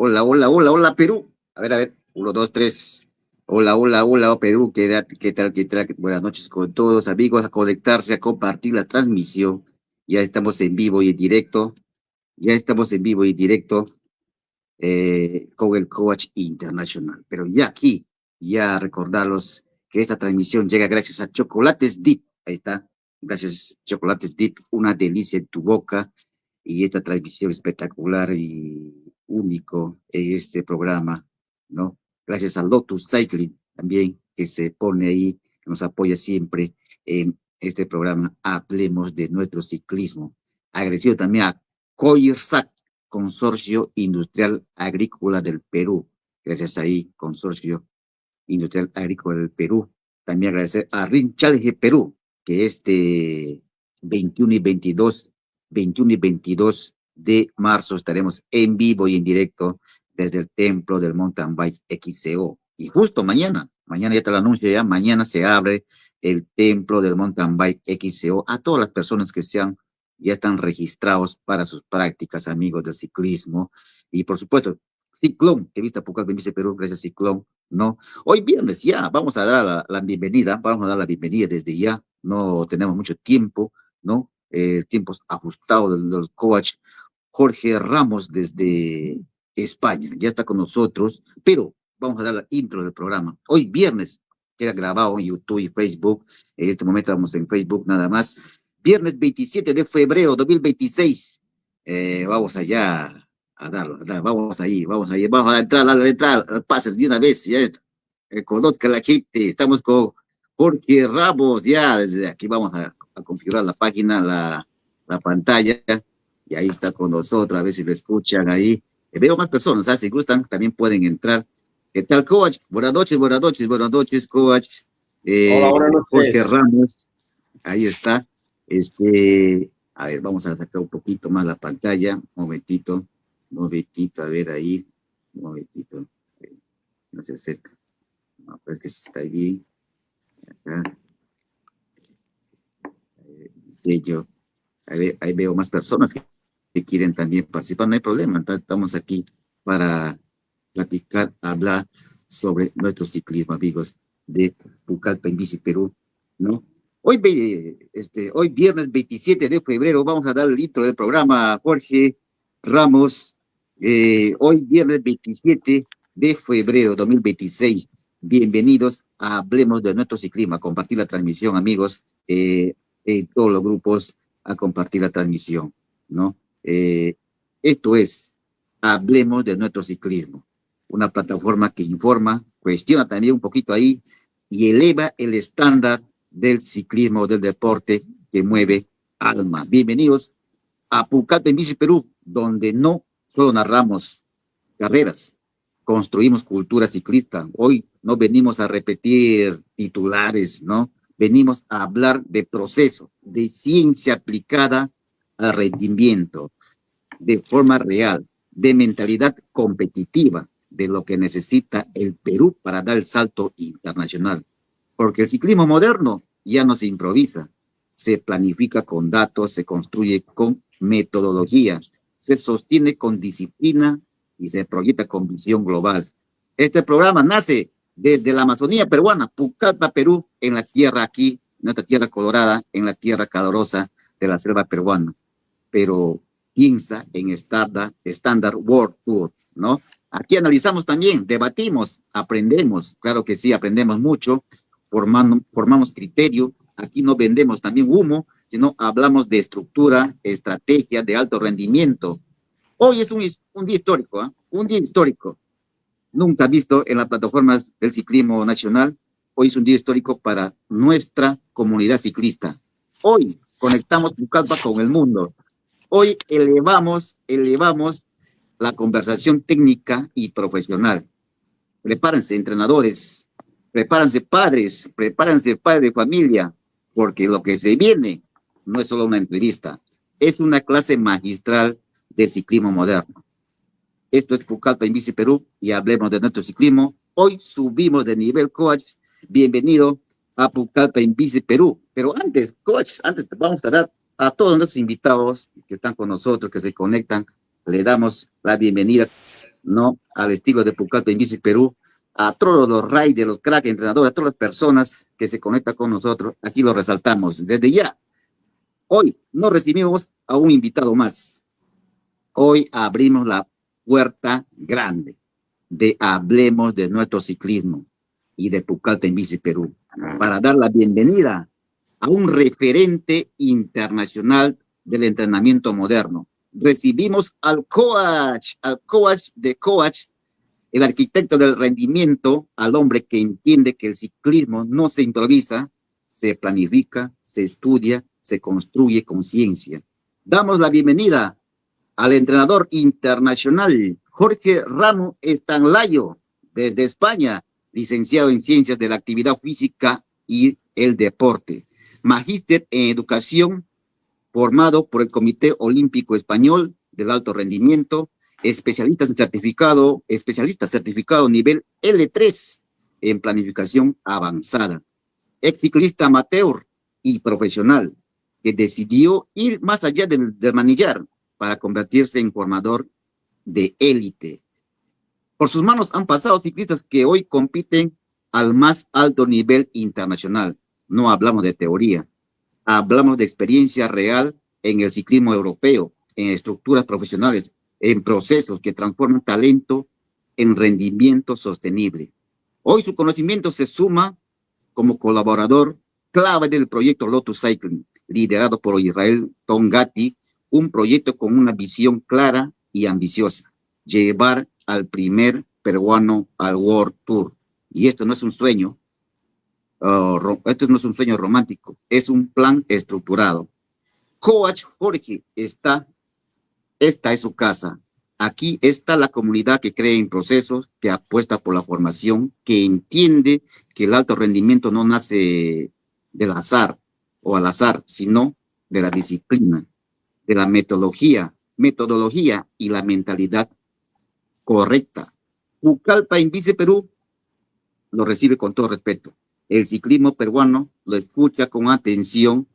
Hola, hola, hola, hola, Perú. A ver, uno, dos, tres. Hola, hola, hola, Perú. ¿Qué tal, qué tal? Buenas noches con todos, amigos, a conectarse, a compartir la transmisión. Ya estamos en vivo y en directo. Ya estamos en vivo y en directo con el Coach Internacional. Pero ya aquí, ya recordarlos que esta transmisión llega gracias a Chocolates Dip. Ahí está. Gracias, Chocolates Dip, una delicia en tu boca. Y esta transmisión espectacular y único en este programa, ¿no? Gracias a Lotus Cycling también, que se pone ahí, que nos apoya siempre en este programa. Hablemos de nuestro ciclismo. Agradecido también a COIRSAC, Consorcio Industrial Agrícola del Perú. Gracias ahí, Consorcio Industrial Agrícola del Perú. También agradecer a RIN Challenge Perú, que este 21 y 22, 21 y 22 de marzo estaremos en vivo y en directo desde el Templo del Mountain Bike XCO. Y justo mañana ya te lo anuncio ya, mañana se abre el Templo del Mountain Bike XCO a todas las personas que ya están registrados para sus prácticas, amigos del ciclismo. Y por supuesto, Ciclón, que vista Pucal Benvice Perú, gracias Ciclón, ¿no? Hoy viernes ya, vamos a dar la bienvenida, vamos a dar la bienvenida desde ya, no tenemos mucho tiempo, ¿no? Tiempos ajustados del coach Jorge Ramos desde España, ya está con nosotros, pero vamos a dar la intro del programa. Hoy viernes, queda grabado en YouTube y Facebook, en este momento estamos en Facebook nada más, viernes 27 de febrero 2026, vamos allá vamos ahí, vamos a entrar, pases de una vez, ya, conozca la gente, estamos con Jorge Ramos, ya, desde aquí vamos a configurar la página, la pantalla, y ahí está con nosotros, a ver si lo escuchan ahí. Veo más personas, ¿ah? Si gustan, también pueden entrar. ¿Qué tal, coach? Buenas noches, buenas noches, buenas noches, coach. Hola, buenas Jorge noches. Ramos, ahí está. A ver, vamos a sacar un poquito más la pantalla, un momentito, a ver ahí, un momentito, no se acerca, a ver que está bien, acá, sello, ahí veo más personas que quieren también participar, no hay problema, estamos aquí para platicar, hablar sobre nuestro ciclismo, amigos de Pucallpa en Bici Perú, ¿no? Hoy viernes 27 de febrero vamos a dar el intro del programa, Jorge Ramos. Hoy viernes 27 de febrero 2026. Bienvenidos a Hablemos de nuestro ciclismo, a compartir la transmisión, amigos, en todos los grupos, a compartir la transmisión, ¿no? Esto es Hablemos de nuestro ciclismo, una plataforma que informa, cuestiona también un poquito ahí y eleva el estándar del ciclismo, del deporte que mueve alma. Bienvenidos a Pucallpa en Bici Perú, donde no solo narramos carreras, construimos cultura ciclista. Hoy no venimos a repetir titulares, ¿no? Venimos a hablar de proceso, de ciencia aplicada al rendimiento, de forma real, de mentalidad competitiva, de lo que necesita el Perú para dar el salto internacional. Porque el ciclismo moderno ya no se improvisa, se planifica con datos, se construye con metodología, se sostiene con disciplina y se proyecta con visión global. Este programa nace desde la Amazonía peruana, Pucallpa, Perú, en la tierra aquí, nuestra tierra colorada, en la tierra calorosa de la selva peruana. Pero piensa en Standard World Tour, ¿no? Aquí analizamos también, debatimos, aprendemos, claro que sí, aprendemos mucho, formamos criterio, aquí no vendemos también humo, sino hablamos de estructura, estrategia, de alto rendimiento. Hoy es un día histórico, ¿eh? Un día histórico, nunca visto en las plataformas del ciclismo nacional. Hoy es un día histórico para nuestra comunidad ciclista. Hoy conectamos Pucallpa con el mundo. Hoy elevamos la conversación técnica y profesional. Prepárense, entrenadores, prepárense padres de familia, porque lo que se viene no es solo una entrevista, es una clase magistral de ciclismo moderno. Esto es Pucallpa en Bici Perú y hablemos de nuestro ciclismo. Hoy subimos de nivel, coach. Bienvenido a Pucallpa en Bici Perú. Pero antes, coach, antes vamos a dar a todos nuestros invitados que están con nosotros, que se conectan, le damos la bienvenida. ¿no? Al estilo de Pucallpa en Bici Perú, a todos los riders, los cracks, entrenadores, a todas las personas que se conectan con nosotros, aquí lo resaltamos. Desde ya, hoy no recibimos a un invitado más. Hoy abrimos la puerta grande de Hablemos de nuestro ciclismo y de Pucallpa en Bici Perú, para dar la bienvenida a un referente internacional del entrenamiento moderno. Recibimos al coach de coach, el arquitecto del rendimiento, al hombre que entiende que el ciclismo no se improvisa, se planifica, se estudia, se construye con ciencia. Damos la bienvenida al entrenador internacional Jorge Ramos Estanlayo, desde España, licenciado en Ciencias de la Actividad Física y el Deporte, magíster en Educación, formado por el Comité Olímpico Español del Alto Rendimiento, especialista certificado nivel L3 en planificación avanzada, ex ciclista amateur y profesional, que decidió ir más allá del manillar para convertirse en formador de élite. Por sus manos han pasado ciclistas que hoy compiten al más alto nivel internacional. No hablamos de teoría, hablamos de experiencia real en el ciclismo europeo, en estructuras profesionales, en procesos que transforman talento en rendimiento sostenible. Hoy su conocimiento se suma como colaborador clave del proyecto Lotus Cycling, liderado por Israel Tongati, un proyecto con una visión clara y ambiciosa: llevar al primer peruano al World Tour. Y esto no es un sueño, esto no es un sueño romántico, es un plan estructurado. Coach Jorge, esta es su casa. Aquí está la comunidad que cree en procesos, que apuesta por la formación, que entiende que el alto rendimiento no nace del azar o al azar, sino de la disciplina, de la metodología y la mentalidad correcta. Pucallpa en Bici Perú lo recibe con todo respeto. El ciclismo peruano lo escucha con atención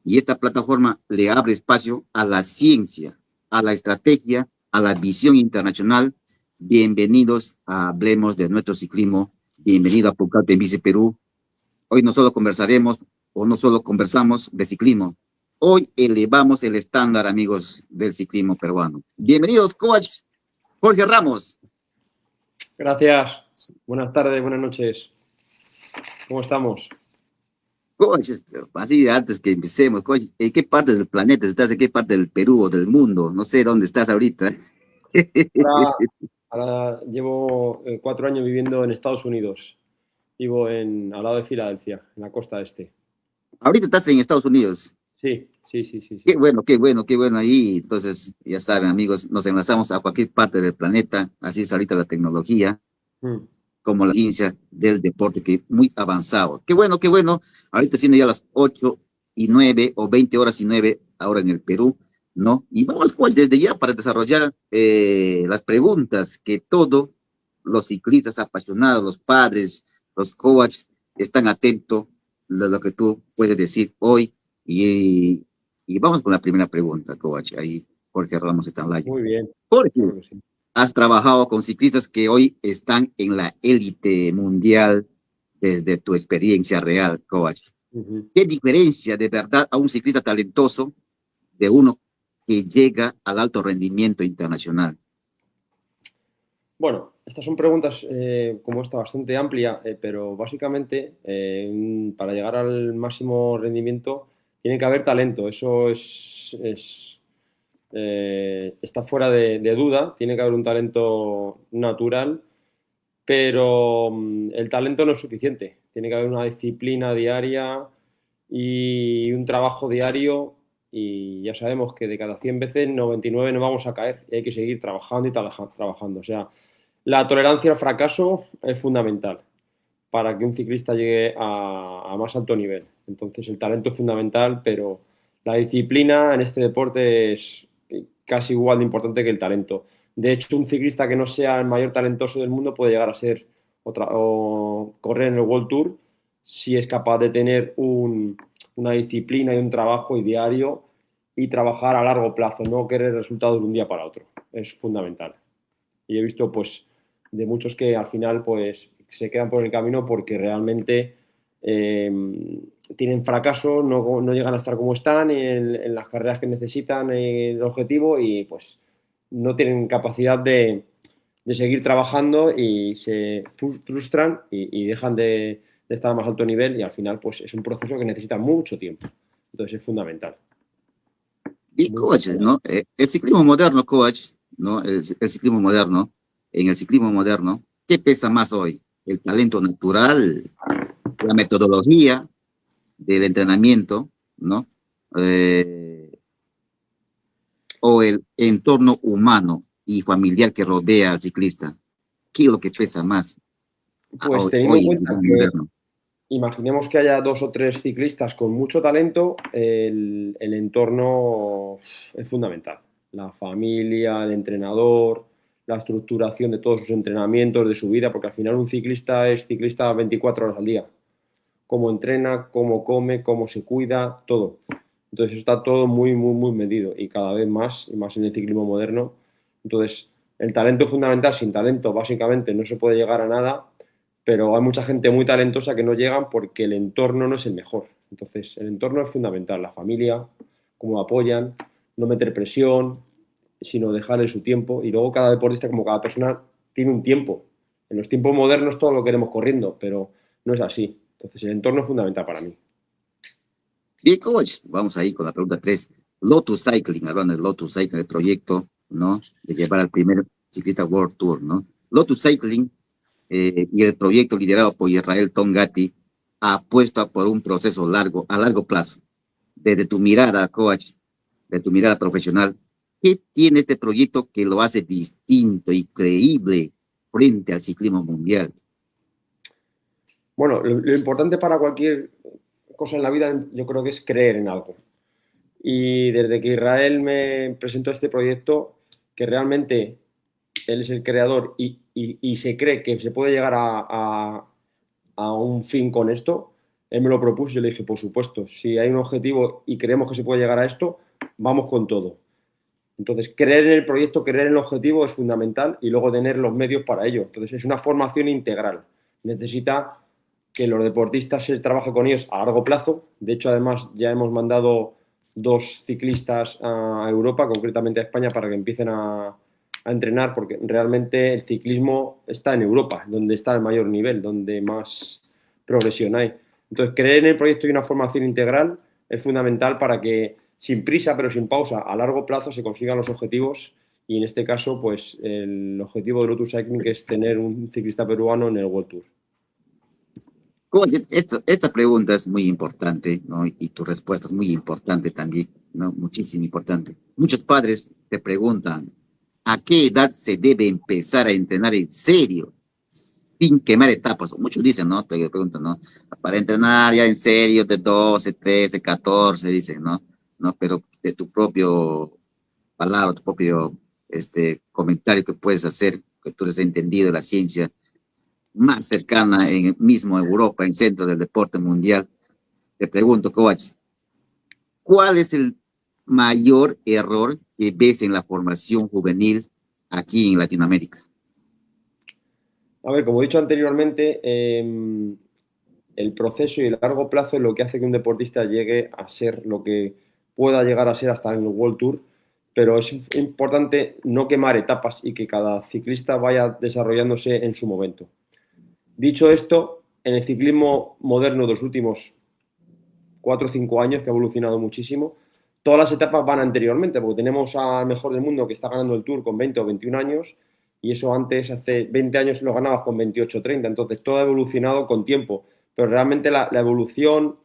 y esta plataforma le abre espacio a la ciencia, a la estrategia, a la visión internacional. Bienvenidos a Hablemos de nuestro ciclismo. Bienvenido a Pucallpa en Bici Perú. Hoy no solo conversaremos o no solo conversamos de ciclismo. Hoy elevamos el estándar, amigos del ciclismo peruano. Bienvenidos, coach Jorge Ramos. Gracias. Buenas tardes, buenas noches. ¿Cómo estamos? Coach, así antes que empecemos, coach, ¿en qué parte del planeta estás? ¿En qué parte del Perú o del mundo? No sé dónde estás ahorita. Ahora llevo 4 años viviendo en Estados Unidos. Vivo al lado de Filadelfia, en la costa este. Ahorita estás en Estados Unidos. Sí. Qué bueno, qué bueno, qué bueno ahí. Entonces, ya saben, amigos, nos enlazamos a cualquier parte del planeta. Así es ahorita la tecnología, como la ciencia del deporte, que muy avanzado. Qué bueno, qué bueno. Ahorita siendo ya las 8:09 o 20:09 ahora en el Perú, ¿no? Y vamos, pues, desde ya para desarrollar las preguntas que todos los ciclistas apasionados, los padres, los coaches, están atentos de lo que tú puedes decir hoy. Y vamos con la primera pregunta, coach. Ahí Jorge Ramos está en Muy bien. Jorge, Claro que sí. has trabajado con ciclistas que hoy están en la élite mundial desde tu experiencia real, coach. ¿Qué diferencia de verdad a un ciclista talentoso de uno que llega al alto rendimiento internacional? Bueno, estas son preguntas como esta bastante amplia, pero básicamente para llegar al máximo rendimiento tiene que haber talento. Eso está fuera de duda. Tiene que haber un talento natural, pero el talento no es suficiente. Tiene que haber una disciplina diaria y un trabajo diario, y ya sabemos que de cada 100 veces 99 no vamos a caer y hay que seguir trabajando y trabajando. O sea, la tolerancia al fracaso es fundamental para que un ciclista llegue a más alto nivel. Entonces el talento es fundamental, pero la disciplina en este deporte es casi igual de importante que el talento. De hecho, un ciclista que no sea el mayor talentoso del mundo puede llegar a ser o correr en el World Tour si es capaz de tener una disciplina y un trabajo diario y trabajar a largo plazo, no querer resultados de un día para otro. Es fundamental. Y he visto pues de muchos que al final pues se quedan por el camino porque realmente tienen fracaso, no llegan a estar como están en las carreras que necesitan, el objetivo, y pues no tienen capacidad de seguir trabajando y se frustran y dejan de estar a más alto nivel, y al final pues es un proceso que necesita mucho tiempo. Entonces es fundamental. Y Muy coach, fundamental. ¿no? El ciclismo moderno, coach, ¿no? El ciclismo moderno, en el ciclismo moderno, ¿qué pesa más hoy? ¿El talento natural, la metodología del entrenamiento, ¿no? Eh, o el entorno humano y familiar que rodea al ciclista? ¿Qué es lo que pesa más Pues teniendo en hoy en el cuenta ciclismo que moderno? imaginemos que haya 2 o 3 ciclistas con mucho talento, el entorno es fundamental. La familia, el entrenador, la estructuración de todos sus entrenamientos, de su vida, porque al final un ciclista es ciclista 24 horas al día. Cómo entrena, cómo come, cómo se cuida, todo. Entonces está todo muy, muy, muy medido, y cada vez más, y más en el ciclismo moderno. Entonces, el talento es fundamental. Sin talento, básicamente, no se puede llegar a nada, pero hay mucha gente muy talentosa que no llegan porque el entorno no es el mejor. Entonces, el entorno es fundamental, la familia, cómo apoyan, no meter presión, sino dejarle su tiempo. Y luego cada deportista, como cada persona, tiene un tiempo. En los tiempos modernos todo lo queremos corriendo, pero no es así. Entonces, el entorno es fundamental para mí. Bien, coach, vamos ahí con la pregunta 3. Lotus Cycling, hablando de Lotus Cycling, el proyecto, ¿no? De llevar al primer ciclista World Tour, ¿no? Lotus Cycling y el proyecto liderado por Israel Tongati apuesta por un proceso largo, a largo plazo. Desde tu mirada, coach, de tu mirada profesional, ¿qué tiene este proyecto que lo hace distinto y creíble frente al ciclismo mundial? Bueno, lo importante para cualquier cosa en la vida, yo creo que es creer en algo. Y desde que Israel me presentó este proyecto, que realmente él es el creador y se cree que se puede llegar a un fin con esto, él me lo propuso y yo le dije, por supuesto, si hay un objetivo y creemos que se puede llegar a esto, vamos con todo. Entonces, creer en el proyecto, creer en el objetivo es fundamental, y luego tener los medios para ello. Entonces, es una formación integral. Necesita que los deportistas se trabaje con ellos a largo plazo. De hecho, además, ya hemos mandado 2 ciclistas a Europa, concretamente a España, para que empiecen a entrenar, porque realmente el ciclismo está en Europa, donde está el mayor nivel, donde más progresión hay. Entonces, creer en el proyecto y una formación integral es fundamental para que, sin prisa pero sin pausa, a largo plazo se consigan los objetivos. Y en este caso, pues el objetivo de Lotus Cycling es tener un ciclista peruano en el World Tour. Coach, esta pregunta es muy importante, ¿no? Y tu respuesta es muy importante también, ¿no? Muchísimo importante. Muchos padres te preguntan, ¿a qué edad se debe empezar a entrenar en serio, sin quemar etapas? Muchos dicen, ¿no? Te preguntan, ¿no? Para entrenar ya en serio de 12, 13, 14, dicen, ¿no? ¿No? Pero de tu propio palabra, tu propio comentario que puedes hacer, que tú has entendido de la ciencia más cercana en mismo Europa, en centro del deporte mundial, te pregunto, coach, ¿cuál es el mayor error que ves en la formación juvenil aquí en Latinoamérica? A ver, como he dicho anteriormente, el proceso y el largo plazo es lo que hace que un deportista llegue a ser lo que pueda llegar a ser hasta en el World Tour, pero es importante no quemar etapas y que cada ciclista vaya desarrollándose en su momento. Dicho esto, en el ciclismo moderno de los últimos 4 o 5 años, que ha evolucionado muchísimo, todas las etapas van anteriormente, porque tenemos al mejor del mundo que está ganando el Tour con 20 o 21 años, y eso antes, hace 20 años, lo ganabas con 28 o 30. Entonces, todo ha evolucionado con tiempo, pero realmente la evolución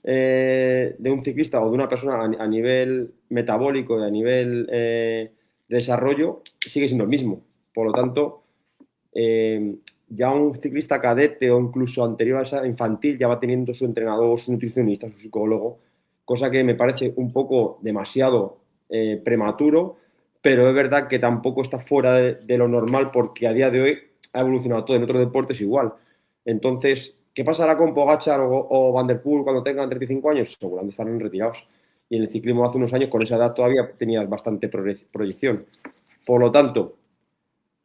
de un ciclista o de una persona a nivel metabólico y a nivel desarrollo sigue siendo el mismo. Por lo tanto, ya un ciclista cadete o incluso anterior a esa infantil ya va teniendo su entrenador, su nutricionista, su psicólogo, cosa que me parece un poco demasiado prematuro, pero es verdad que tampoco está fuera de lo normal, porque a día de hoy ha evolucionado todo. En otros deportes igual. Entonces, ¿qué pasará con Pogacar o Van der Poel cuando tengan 35 años? Seguramente estarán retirados. Y en el ciclismo hace unos años, con esa edad todavía tenías bastante proyección. Por lo tanto,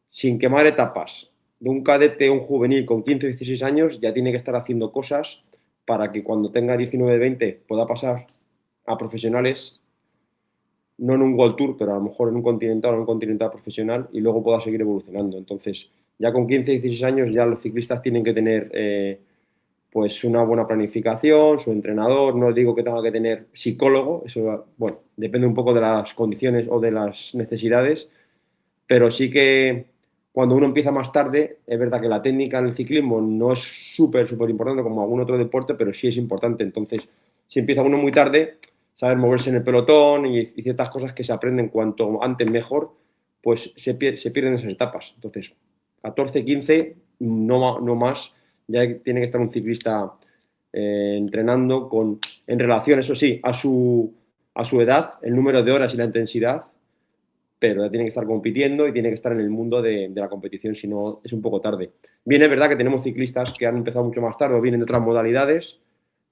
sin quemar etapas, de un cadete a un juvenil con 15 o 16 años, ya tiene que estar haciendo cosas para que cuando tenga 19 o 20 pueda pasar a profesionales, no en un World Tour, pero a lo mejor en un continental o en un continental profesional, y luego pueda seguir evolucionando. Entonces, ya con 15 o 16 años, ya los ciclistas tienen que tener pues una buena planificación, su entrenador, no digo que tenga que tener psicólogo, eso, bueno, depende un poco de las condiciones o de las necesidades, pero sí que cuando uno empieza más tarde, es verdad que la técnica en el ciclismo no es súper importante como algún otro deporte, pero sí es importante. Entonces, si empieza uno muy tarde, saber moverse en el pelotón y ciertas cosas que se aprenden cuanto antes mejor, pues se pierden esas etapas. Entonces, 14, 15, no más, ya tiene que estar un ciclista entrenando en relación, eso sí, a su edad, el número de horas y la intensidad, pero ya tiene que estar compitiendo y tiene que estar en el mundo de la competición, si no es un poco tarde. Bien, es verdad que tenemos ciclistas que han empezado mucho más tarde o vienen de otras modalidades.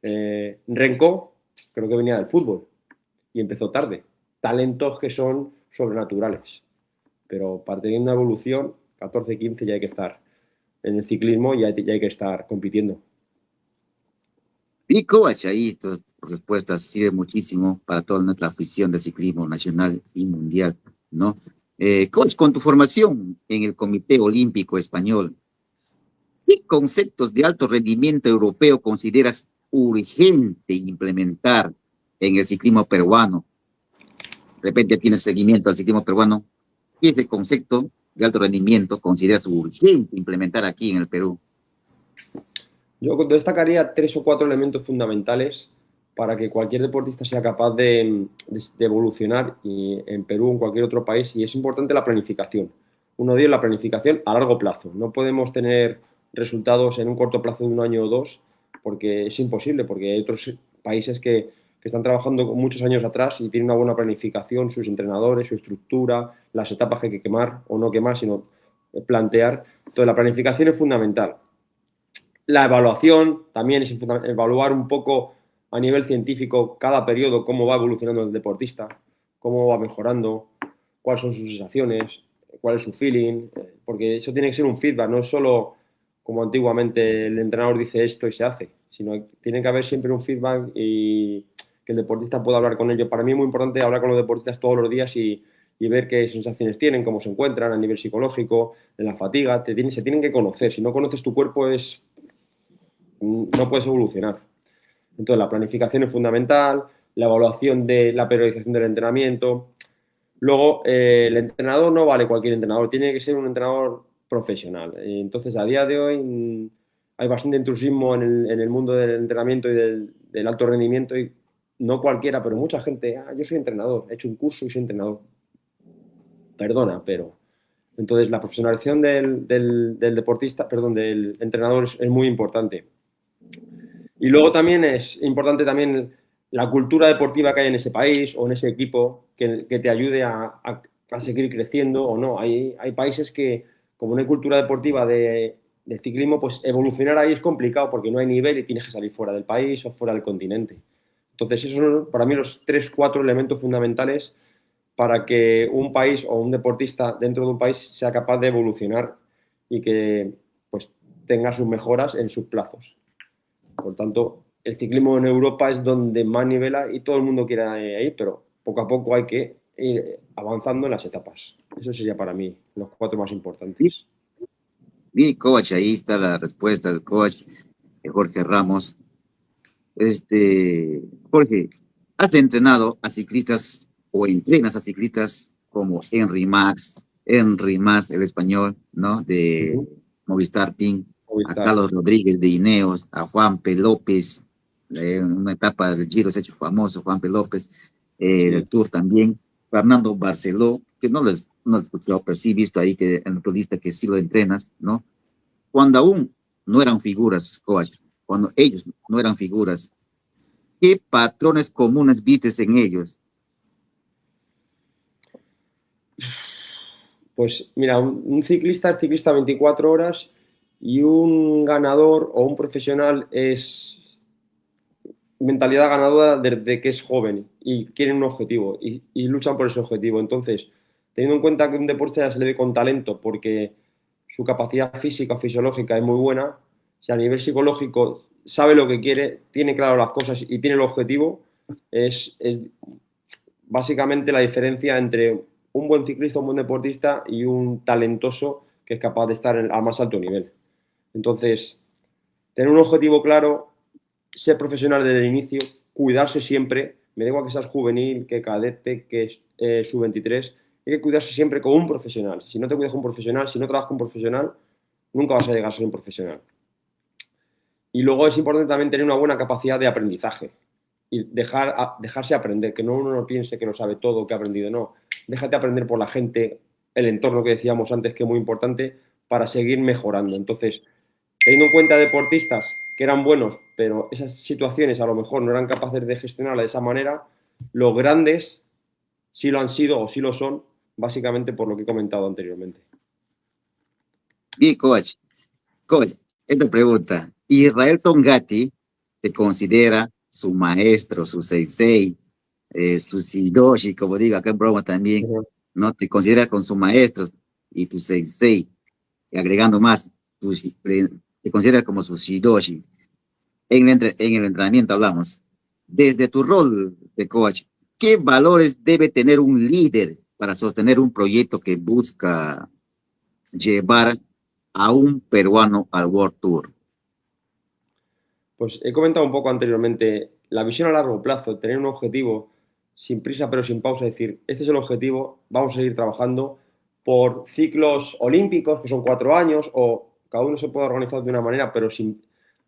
Renko creo que venía del fútbol y empezó tarde. Talentos que son sobrenaturales. Pero para tener una evolución, 14, 15 ya hay que estar en el ciclismo y ya hay que estar compitiendo. Y coach, ahí tu respuesta sirve muchísimo para toda nuestra afición de ciclismo nacional y mundial, ¿no? Coach, con tu formación en el Comité Olímpico Español, ¿qué conceptos de alto rendimiento europeo consideras urgente implementar en el ciclismo peruano? De repente tienes seguimiento al ciclismo peruano. ¿Qué ese concepto de alto rendimiento consideras urgente implementar aquí en el Perú? Yo destacaría tres o cuatro elementos fundamentales para que cualquier deportista sea capaz de evolucionar y en Perú o en cualquier otro país, y es importante la planificación. Uno de ellos, la planificación a largo plazo. No podemos tener resultados en un corto plazo de un año o dos, porque es imposible, porque hay otros países que están trabajando muchos años atrás y tienen una buena planificación, sus entrenadores, su estructura, las etapas que hay que quemar o no quemar, sino plantear. Entonces, la planificación es fundamental. La evaluación también es evaluar un poco a nivel científico cada periodo, cómo va evolucionando el deportista, cómo va mejorando, cuáles son sus sensaciones, cuál es su feeling, porque eso tiene que ser un feedback, no es solo como antiguamente el entrenador dice esto y se hace, sino que tiene que haber siempre un feedback y que el deportista pueda hablar con ellos. Para mí es muy importante hablar con los deportistas todos los días y ver qué sensaciones tienen, cómo se encuentran a nivel psicológico, en la fatiga, se tienen que conocer. Si no conoces tu cuerpo no puedes evolucionar. Entonces, la planificación es fundamental, la evaluación de la periodización del entrenamiento. Luego, el entrenador no vale cualquier entrenador, tiene que ser un entrenador profesional. Entonces, a día de hoy hay bastante intrusismo en el mundo del entrenamiento y del alto rendimiento, y no cualquiera, pero mucha gente, yo soy entrenador, he hecho un curso y soy entrenador. Perdona, pero... Entonces, la profesionalización del deportista, perdón, del entrenador es muy importante. Y luego también es importante también la cultura deportiva que hay en ese país o en ese equipo que te ayude a seguir creciendo o no. Hay países que, como no hay cultura deportiva de ciclismo, pues evolucionar ahí es complicado porque no hay nivel y tienes que salir fuera del país o fuera del continente. Entonces, esos son para mí los tres, cuatro elementos fundamentales para que un país o un deportista dentro de un país sea capaz de evolucionar y que pues tenga sus mejoras en sus plazos. Por tanto, el ciclismo en Europa es donde más nivela y todo el mundo quiere ir, pero poco a poco hay que ir avanzando en las etapas. Eso sería para mí los cuatro más Sí, importantes. mi coach, ahí está la respuesta del coach Jorge Ramos. Jorge, ¿has entrenado a ciclistas o entrenas a ciclistas como Henry Mas, el español, ¿no? Uh De -huh. Movistar Team, a Movistar. Carlos Rodríguez de Ineos, a Juan P. López, en una etapa del Giro se ha hecho famoso, Juan P. López, del Sí. Tour también, Fernando Barceló, que no lo he escuchado, pero sí he visto ahí que en tu lista que sí lo entrenas, ¿no? Cuando aún no eran figuras, coach, cuando ellos no eran figuras, ¿qué patrones comunes vistes en ellos? Pues mira, un ciclista es ciclista 24 horas y un ganador o un profesional es mentalidad ganadora desde que es joven y quieren un objetivo y luchan por ese objetivo. Entonces, teniendo en cuenta que un deportista se le ve con talento porque su capacidad física o fisiológica es muy buena, si a nivel psicológico sabe lo que quiere, tiene claro las cosas y tiene el objetivo, es básicamente la diferencia entre un buen ciclista, un buen deportista y un talentoso que es capaz de estar al más alto nivel. Entonces, tener un objetivo claro, ser profesional desde el inicio, cuidarse siempre, me da igual que seas juvenil, que cadete, que sub-23, hay que cuidarse siempre como un profesional. Si no te cuidas como un profesional, si no trabajas como un profesional, nunca vas a llegar a ser un profesional. Y luego es importante también tener una buena capacidad de aprendizaje y dejarse aprender, que no uno no piense que lo sabe todo, que ha aprendido, no. Déjate aprender por la gente, el entorno que decíamos antes, que es muy importante, para seguir mejorando. Entonces, teniendo en cuenta deportistas que eran buenos, pero esas situaciones a lo mejor no eran capaces de gestionarla de esa manera, los grandes sí lo han sido o sí lo son, básicamente por lo que he comentado anteriormente. Bien, coach. Coach, esta pregunta. Israel Tongati te considera su maestro, su sensei, su shidoshi, como digo acá en broma también, ¿no? Te considera con su maestro y tu sensei, y agregando más, te considera como su shidoshi. En el entrenamiento hablamos. Desde tu rol de coach, ¿qué valores debe tener un líder para sostener un proyecto que busca llevar a un peruano al World Tour? Pues he comentado un poco anteriormente, la visión a largo plazo, tener un objetivo sin prisa pero sin pausa, es decir, este es el objetivo, vamos a seguir trabajando por ciclos olímpicos, que son 4 años, o cada uno se puede organizar de una manera, pero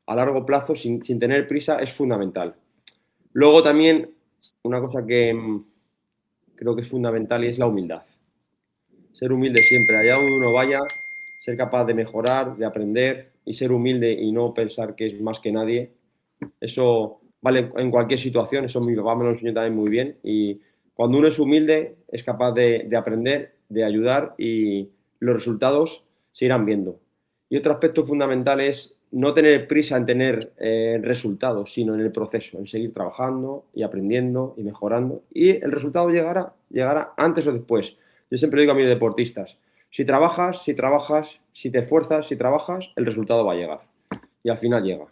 a largo plazo, sin tener prisa, es fundamental. Luego también, una cosa que creo que es fundamental y es la humildad. Ser humilde siempre, allá donde uno vaya, ser capaz de mejorar, de aprender y ser humilde y no pensar que es más que nadie. Eso vale en cualquier situación, eso mi papá me lo enseñó también muy bien. Y cuando uno es humilde, es capaz de aprender, de ayudar y los resultados se irán viendo. Y otro aspecto fundamental es no tener prisa en tener resultados, sino en el proceso, en seguir trabajando y aprendiendo y mejorando. Y el resultado llegará antes o después. Yo siempre digo a mis deportistas, si trabajas, si te esfuerzas, si trabajas, el resultado va a llegar. Y al final llega.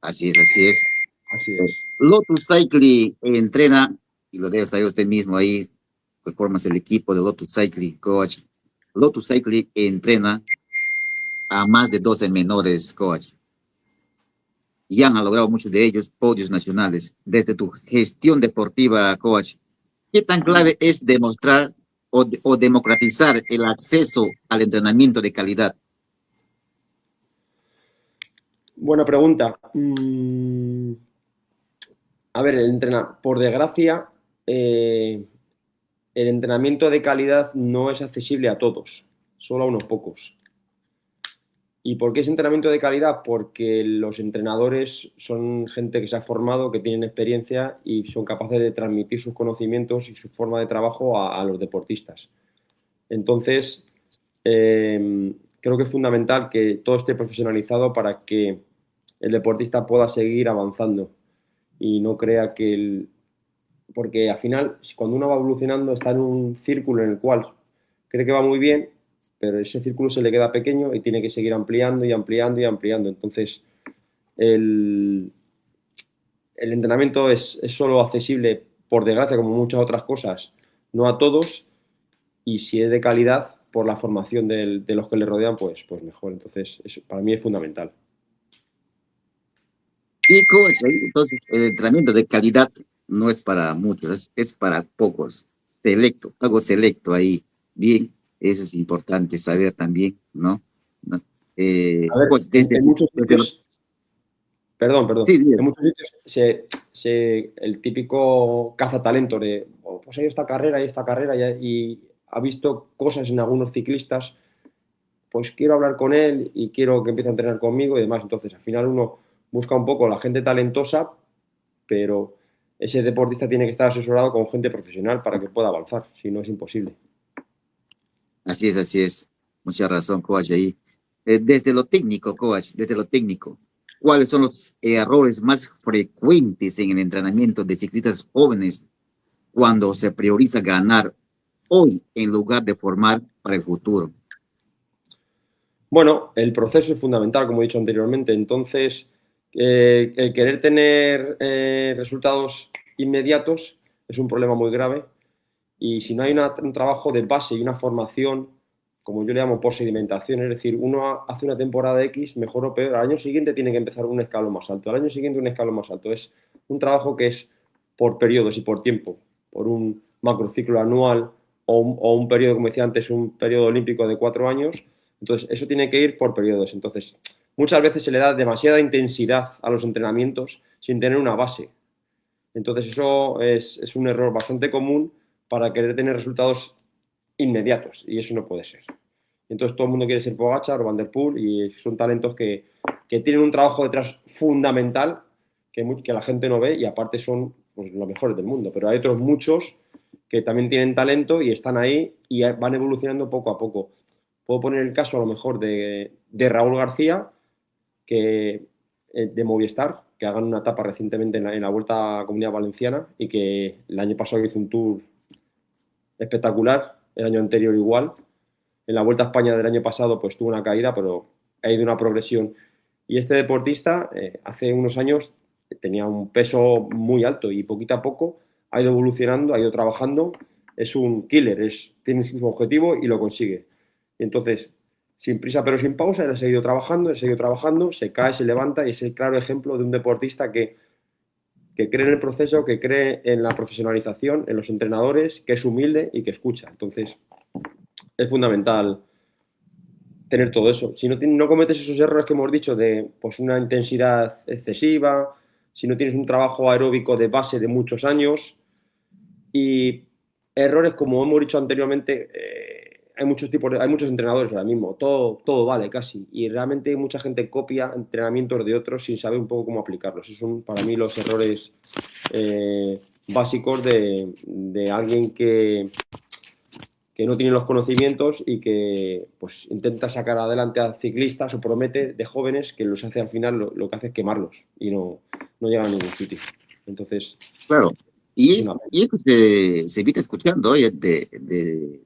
Así es, así es. Así es. Lotus Cycling entrena, y lo debe saber usted mismo ahí, que formas el equipo de Lotus Cycling Coach. Lotus Cycling entrena a más de 12 menores, coach. Y han logrado muchos de ellos podios nacionales. Desde tu gestión deportiva, coach, ¿qué tan clave es demostrar o democratizar el acceso al entrenamiento de calidad? Buena pregunta. A ver, por desgracia, el entrenamiento de calidad no es accesible a todos, solo a unos pocos. ¿Y por qué es entrenamiento de calidad? Porque los entrenadores son gente que se ha formado, que tienen experiencia y son capaces de transmitir sus conocimientos y su forma de trabajo a los deportistas. Entonces, creo que es fundamental que todo esté profesionalizado para que el deportista pueda seguir avanzando y no crea que porque al final, cuando uno va evolucionando, está en un círculo en el cual cree que va muy bien, pero ese círculo se le queda pequeño y tiene que seguir ampliando y ampliando y ampliando. Entonces, el, el entrenamiento es solo accesible, por desgracia, como muchas otras cosas, no a todos, y si es de calidad, por la formación de los que le rodean, pues mejor. Entonces, eso para mí es fundamental. Y coach, entonces el entrenamiento de calidad no es para muchos, es para pocos, selecto, algo selecto ahí. Bien, eso es importante saber también, ¿no? ¿No? A ver, Coach, desde, en muchos desde los, sitios, perdón, sí, en muchos sitios el típico cazatalento de, oh, pues hay esta carrera, y ha visto cosas en algunos ciclistas, pues quiero hablar con él y quiero que empiece a entrenar conmigo y demás. Entonces, al final uno busca un poco la gente talentosa, pero ese deportista tiene que estar asesorado con gente profesional para que pueda avanzar, si no es imposible. así es, así es. Mucha razón, coach, ahí. Desde lo técnico, coach, desde lo técnico, ¿cuáles son los errores más frecuentes en el entrenamiento de ciclistas jóvenes cuando se prioriza ganar hoy en lugar de formar para el futuro? Bueno, el proceso es fundamental, como he dicho anteriormente. Entonces, el querer tener resultados inmediatos es un problema muy grave. Y si no hay un trabajo de base y una formación, como yo le llamo por sedimentación, es decir, uno hace una temporada X, mejor o peor, al año siguiente tiene que empezar un escalón más alto, al año siguiente un escalón más alto. Es un trabajo que es por periodos y por tiempo, por un macrociclo anual o un periodo, como decía antes, un periodo olímpico de 4 años. Entonces, eso tiene que ir por periodos. Entonces, muchas veces se le da demasiada intensidad a los entrenamientos sin tener una base. Entonces, eso es un error bastante común para querer tener resultados inmediatos y eso no puede ser. Entonces, todo el mundo quiere ser Pogacar o Van der Poel y son talentos que tienen un trabajo detrás fundamental que la gente no ve y aparte son pues, los mejores del mundo. Pero hay otros muchos que también tienen talento y están ahí y van evolucionando poco a poco. Puedo poner el caso a lo mejor de Raúl García, que, de Movistar, que hagan una etapa recientemente en la Vuelta a Comunidad Valenciana y que el año pasado hizo un tour espectacular, el año anterior igual. En la Vuelta a España del año pasado pues tuvo una caída, pero ha ido una progresión. Y este deportista hace unos años tenía un peso muy alto y poquito a poco ha ido evolucionando, ha ido trabajando. Es un killer, tiene su objetivo y lo consigue. Y entonces, sin prisa pero sin pausa, él ha seguido trabajando, se cae, se levanta y es el claro ejemplo de un deportista que cree en el proceso, que cree en la profesionalización, en los entrenadores, que es humilde y que escucha. Entonces, es fundamental tener todo eso. Si no cometes esos errores que hemos dicho de pues, una intensidad excesiva, si no tienes un trabajo aeróbico de base de muchos años y errores, como hemos dicho anteriormente, hay muchos entrenadores ahora mismo, todo vale casi, y realmente mucha gente copia entrenamientos de otros sin saber un poco cómo aplicarlos. Esos son para mí los errores básicos de alguien que no tiene los conocimientos y que pues intenta sacar adelante a ciclistas o promete de jóvenes que los hace al final lo que hace es quemarlos y no llegan a ningún sitio. Entonces, Claro, es una y pena. eso se evita escuchando hoy de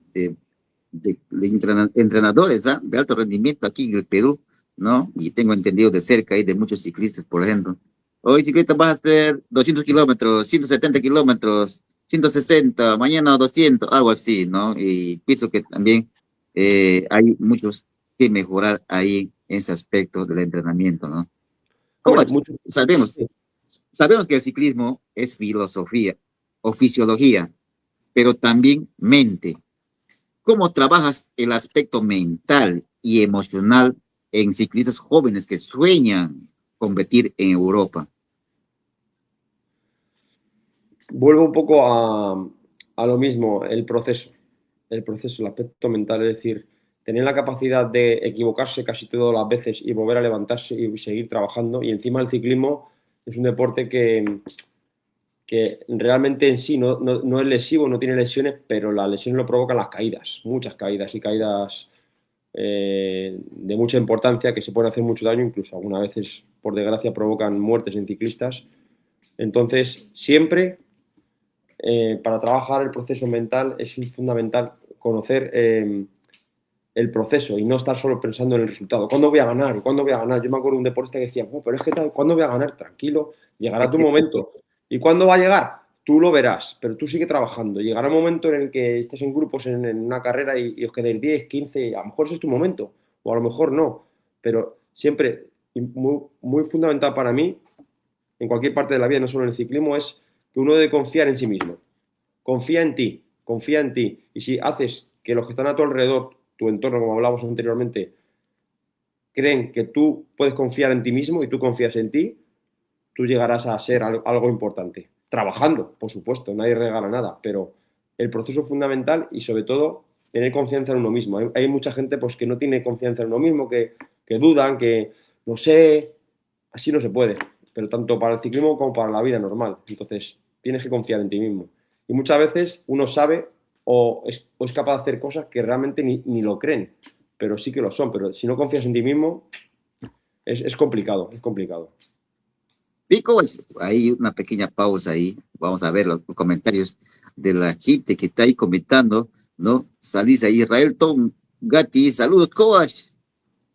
entrenadores, ¿ah? De alto rendimiento aquí en el Perú, ¿no? Y tengo entendido de cerca ahí de muchos ciclistas, por ejemplo. Hoy ciclista vas a hacer 200 kilómetros, 170 kilómetros, 160, mañana 200, algo así, ¿no? Y pienso que también hay muchos que mejorar ahí ese aspecto del entrenamiento, ¿no? ¿Cómo Hombre, es? Sabemos que el ciclismo es filosofía o fisiología, pero también mente. ¿Cómo trabajas el aspecto mental y emocional en ciclistas jóvenes que sueñan competir en Europa? vuelvo un poco a lo mismo, el proceso, el aspecto mental, es decir, tener la capacidad de equivocarse casi todas las veces y volver a levantarse y seguir trabajando. Y encima el ciclismo es un deporte que realmente en sí no es lesivo, no tiene lesiones, pero las lesiones lo provocan las caídas, muchas caídas y caídas de mucha importancia que se pueden hacer mucho daño, incluso algunas veces, por desgracia, provocan muertes en ciclistas. Entonces, siempre para trabajar el proceso mental es fundamental conocer el proceso y no estar solo pensando en el resultado. ¿Cuándo voy a ganar? ¿Y cuándo voy a ganar? Yo me acuerdo de un deportista que decía, oh, pero es que ¿cuándo voy a ganar? Tranquilo, llegará tu momento. ¿Y cuándo va a llegar? Tú lo verás, pero tú sigue trabajando. Llegará un momento en el que estés en grupos en una carrera y os quedéis 10, 15, a lo mejor ese es tu momento, o a lo mejor no. Pero siempre, muy, muy fundamental para mí, en cualquier parte de la vida, no solo en el ciclismo, es que uno debe confiar en sí mismo. Confía en ti, confía en ti. Y si haces que los que están a tu alrededor, tu entorno, como hablábamos anteriormente, creen que tú puedes confiar en ti mismo y tú confías en ti, tú llegarás a ser algo importante. Trabajando, por supuesto, nadie regala nada, pero el proceso es fundamental y sobre todo tener confianza en uno mismo. Hay mucha gente pues, que no tiene confianza en uno mismo, que dudan, que no sé, así no se puede, pero tanto para el ciclismo como para la vida normal. Entonces, tienes que confiar en ti mismo. Y muchas veces uno sabe o es capaz de hacer cosas que realmente ni lo creen, pero sí que lo son. Pero si no confías en ti mismo, es complicado, es complicado. Pico, hay una pequeña pausa ahí. Vamos a ver los comentarios de la gente que está ahí comentando. ¿no? Salís a Israel Tom Gatti, saludos, coach.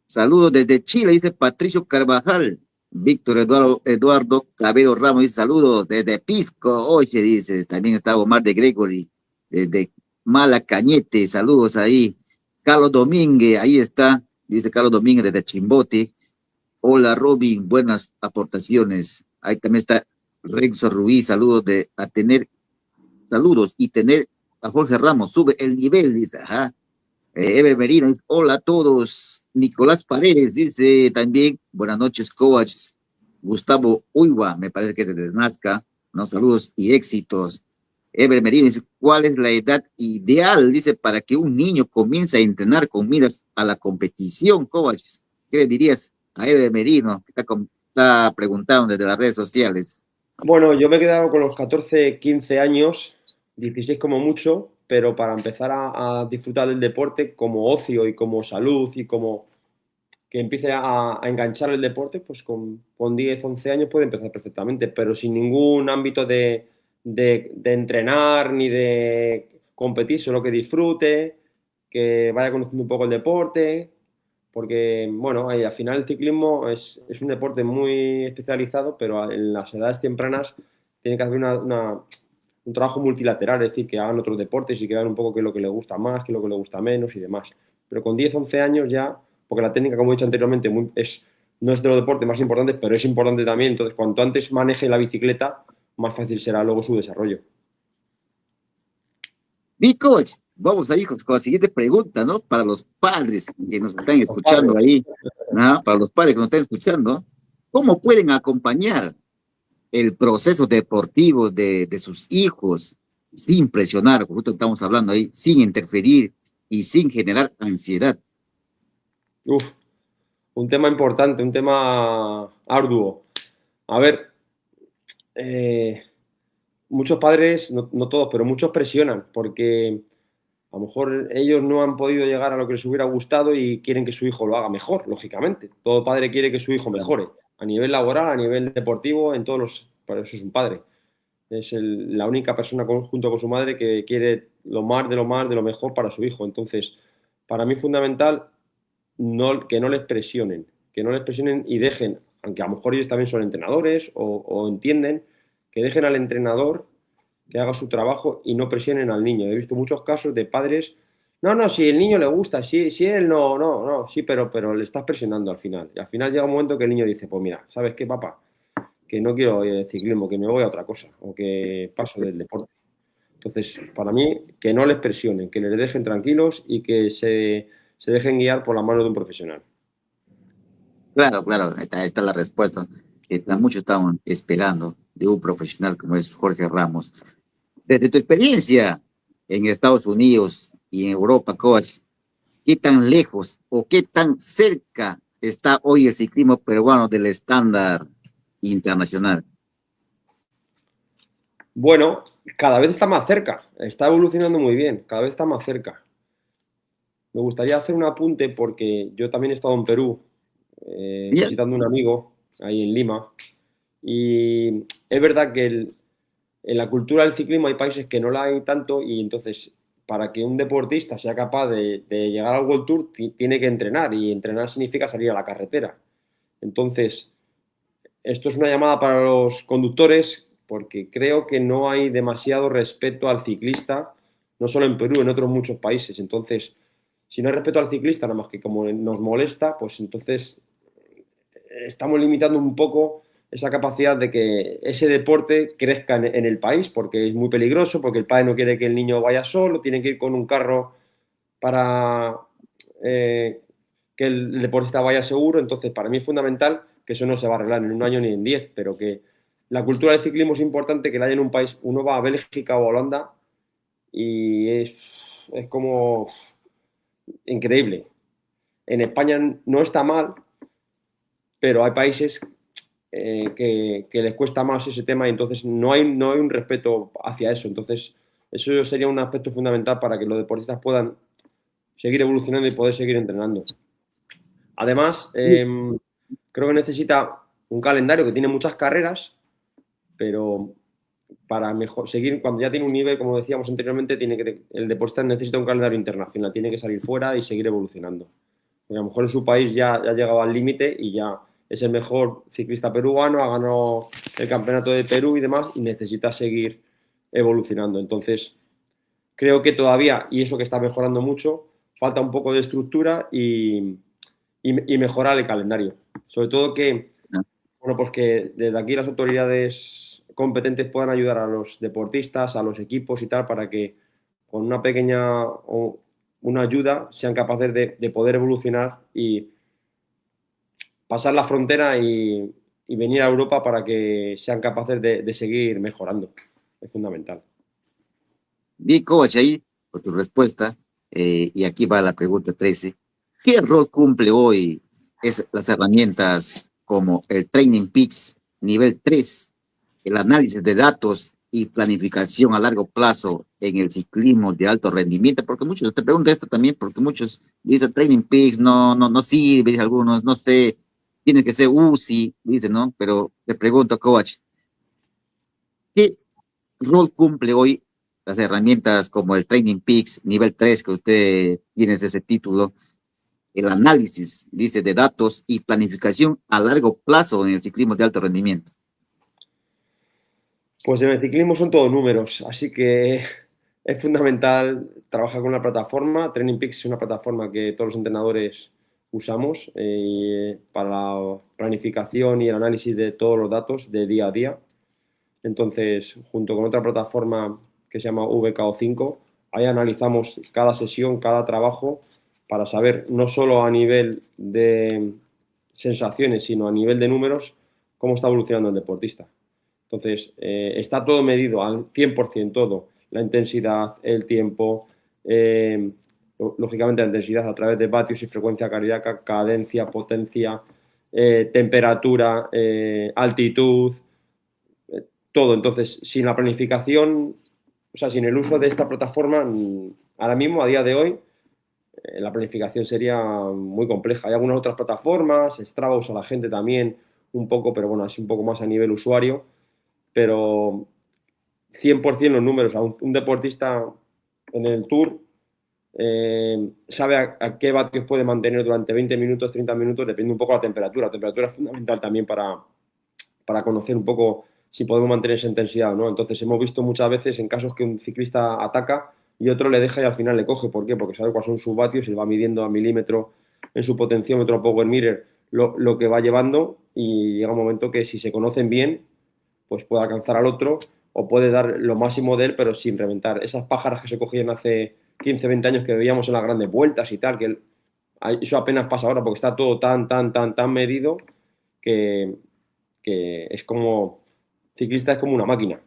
Saludos desde Chile, dice Patricio Carvajal. Víctor Eduardo Cabello Ramos dice saludos desde Pisco. Hoy se dice, también está Omar de Gregory, desde Malacañete, saludos ahí. Carlos Domínguez, ahí está, dice Carlos Domínguez desde Chimbote. Hola Robin, buenas aportaciones. Ahí también está Renzo Ruiz, saludos a tener, saludos y tener a Jorge Ramos, sube el nivel, dice, ajá. Eve Merino dice, hola a todos. Nicolás Paredes dice también, buenas noches, coach. Gustavo Uywa, me parece que desde Nazca, ¿no? Saludos y éxitos. Eve Merino dice, ¿cuál es la edad ideal? Dice, para que un niño comience a entrenar con miras a la competición, coach. ¿Qué le dirías a Eve Merino, que está preguntando desde las redes sociales? Bueno, yo me he quedado con los 14, 15 años, 16 como mucho, pero para empezar a disfrutar del deporte como ocio y como salud y como que empiece a enganchar el deporte, pues con 10, 11 años puede empezar perfectamente, pero sin ningún ámbito de entrenar ni de competir, solo que disfrute, que vaya conociendo un poco el deporte, porque, bueno, al final el ciclismo es un deporte muy especializado, pero en las edades tempranas tiene que haber un trabajo multilateral, es decir, que hagan otros deportes y que vean un poco qué es lo que les gusta más, qué es lo que les gusta menos y demás. Pero con 10, 11 años ya, porque la técnica, como he dicho anteriormente, no es de los deportes más importantes, pero es importante también. Entonces, cuanto antes maneje la bicicleta, más fácil será luego su desarrollo. Mi coach, vamos a ir con la siguiente pregunta, ¿no? Para los padres que nos están Los padres. escuchando ahí, ¿no? Para los padres que nos están escuchando, ¿cómo pueden acompañar el proceso deportivo de sus hijos sin presionar, justo estamos hablando ahí, sin interferir y sin generar ansiedad? Uf, un tema importante, un tema arduo. A ver, eh, muchos padres, no todos, pero muchos presionan porque a lo mejor ellos no han podido llegar a lo que les hubiera gustado y quieren que su hijo lo haga mejor, lógicamente. Todo padre quiere que su hijo mejore, a nivel laboral, a nivel deportivo, en todos los... Por eso es un padre. Es la única persona junto con su madre que quiere lo más, de lo más, de lo mejor para su hijo. Entonces, para mí es fundamental que no les presionen, que no les presionen y dejen, aunque a lo mejor ellos también son entrenadores o entienden, que dejen al entrenador que haga su trabajo y no presionen al niño. He visto muchos casos de padres, no, si el niño le gusta, si él no, sí, pero le estás presionando al final. Y al final llega un momento que el niño dice, pues mira, ¿sabes qué, papá? Que no quiero ciclismo, que me voy a otra cosa, o que paso del deporte. Entonces, para mí, que no les presionen, que les dejen tranquilos y que se dejen guiar por la mano de un profesional. Claro, claro, ahí está la respuesta que muchos estaban esperando de un profesional como es Jorge Ramos. Desde tu experiencia en Estados Unidos y en Europa, coach, ¿qué tan lejos o qué tan cerca está hoy el ciclismo peruano del estándar internacional? Bueno, cada vez está más cerca, está evolucionando muy bien, cada vez está más cerca. Me gustaría hacer un apunte porque yo también he estado en Perú Ya, visitando un amigo ahí en Lima y es verdad que en la cultura del ciclismo hay países que no la hay tanto y entonces para que un deportista sea capaz de llegar al World Tour tiene que entrenar y entrenar significa salir a la carretera. Entonces, esto es una llamada para los conductores porque creo que no hay demasiado respeto al ciclista, no solo en Perú, en otros muchos países. Entonces, si no hay respeto al ciclista, nada más que como nos molesta, pues entonces estamos limitando un poco esa capacidad de que ese deporte crezca en el país, porque es muy peligroso, porque el padre no quiere que el niño vaya solo, tiene que ir con un carro para que el deportista vaya seguro. Entonces, para mí es fundamental que eso no se va a arreglar en un año ni en 10, pero que la cultura del ciclismo es importante que la haya en un país. Uno va a Bélgica o a Holanda y es como increíble. En España no está mal, pero hay países que les cuesta más ese tema y entonces no hay un respeto hacia eso. Entonces, eso sería un aspecto fundamental para que los deportistas puedan seguir evolucionando y poder seguir entrenando. Además, creo que necesita un calendario que tiene muchas carreras, pero para mejor, seguir, cuando ya tiene un nivel, como decíamos anteriormente, el deportista necesita un calendario internacional, tiene que salir fuera y seguir evolucionando. Porque a lo mejor en su país ya ha llegado al límite y ya es el mejor ciclista peruano, ha ganado el campeonato de Perú y demás, y necesita seguir evolucionando. Entonces, creo que todavía, y eso que está mejorando mucho, falta un poco de estructura y mejorar el calendario. Sobre todo que, ¿no? bueno, pues que desde aquí las autoridades competentes puedan ayudar a los deportistas, a los equipos y tal, para que con una pequeña o una ayuda sean capaces de poder evolucionar y pasar la frontera y venir a Europa para que sean capaces de seguir mejorando. Es fundamental. Bien, coach, ahí por tu respuesta. Y aquí va la pregunta 13. ¿Qué rol cumple hoy las herramientas como el Training Peaks nivel 3, el análisis de datos y planificación a largo plazo en el ciclismo de alto rendimiento? Porque muchos, te pregunto esto también, porque muchos dicen Training Peaks no sirve, dicen algunos, no sé, tiene que ser UCI, dicen, ¿no? Pero te pregunto, coach, ¿qué rol cumple hoy las herramientas como el Training Peaks nivel 3 que usted tiene ese título, el análisis, dice, de datos y planificación a largo plazo en el ciclismo de alto rendimiento? Pues en el ciclismo son todos números, así que es fundamental trabajar con la plataforma. Training Peaks es una plataforma que todos los entrenadores usamos para la planificación y el análisis de todos los datos de día a día. Entonces, junto con otra plataforma que se llama VKO5, ahí analizamos cada sesión, cada trabajo, para saber no solo a nivel de sensaciones, sino a nivel de números, cómo está evolucionando el deportista. Entonces, está todo medido al 100% todo, la intensidad, el tiempo, lógicamente la intensidad a través de vatios y frecuencia cardíaca, cadencia, potencia, temperatura, altitud, todo. Entonces, sin la planificación, o sea, sin el uso de esta plataforma, ahora mismo, a día de hoy, la planificación sería muy compleja. Hay algunas otras plataformas, Strava usa la gente también un poco, pero bueno, así un poco más a nivel usuario, pero 100% los números. Un deportista en el Tour sabe a qué vatios puede mantener durante 20 minutos, 30 minutos, depende un poco de la temperatura. La temperatura es fundamental también para conocer un poco si podemos mantener esa intensidad o no. Entonces hemos visto muchas veces en casos que un ciclista ataca y otro le deja y al final le coge. ¿Por qué? Porque sabe cuáles son sus vatios y va midiendo a milímetro en su potenciómetro Power Meter lo que va llevando, y llega un momento que si se conocen bien, pues puede alcanzar al otro o puede dar lo máximo de él, pero sin reventar. Esas pájaras que se cogían hace 15, 20 años que veíamos en las grandes vueltas y tal, que eso apenas pasa ahora porque está todo tan medido que, que es como, ciclista es como una máquina.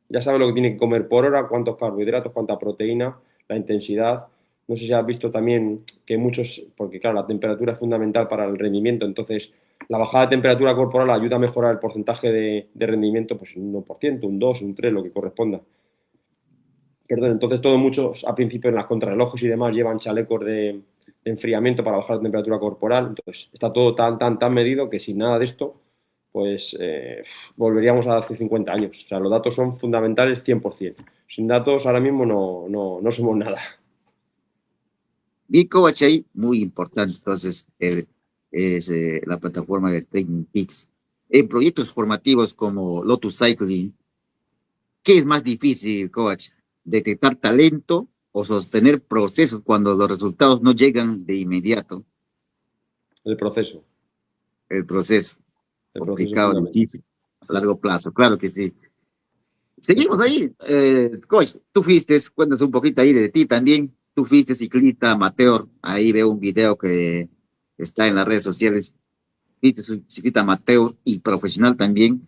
Ya sabe lo que tiene que comer por hora, cuántos carbohidratos, cuánta proteína, la intensidad. No sé si has visto también que muchos, porque claro, la temperatura es fundamental para el rendimiento, entonces la bajada de temperatura corporal ayuda a mejorar el porcentaje de rendimiento, pues un 1%, un 2, un 3, lo que corresponda. Perdón, entonces todos muchos al principio en las contrarrelojes y demás llevan chalecos de enfriamiento para bajar la temperatura corporal, entonces está todo tan medido que sin nada de esto, pues volveríamos a hace 50 años. O sea, los datos son fundamentales 100%. Sin datos ahora mismo no somos nada. Bien, coach, ahí, muy importante, entonces, la plataforma de Training Peaks. En proyectos formativos como Lotus Cycling, ¿qué es más difícil, coach? ¿Detectar talento o sostener procesos cuando los resultados no llegan de inmediato? El proceso. El proceso, El proceso es complicado, fundamental. difícil, a largo plazo, claro que sí. Seguimos Exacto. ahí, coach, tú fuiste, cuéntanos un poquito ahí de ti también. Tú fuiste ciclista amateur, ahí veo un video que está en las redes sociales. Fuiste un ciclista amateur y profesional también.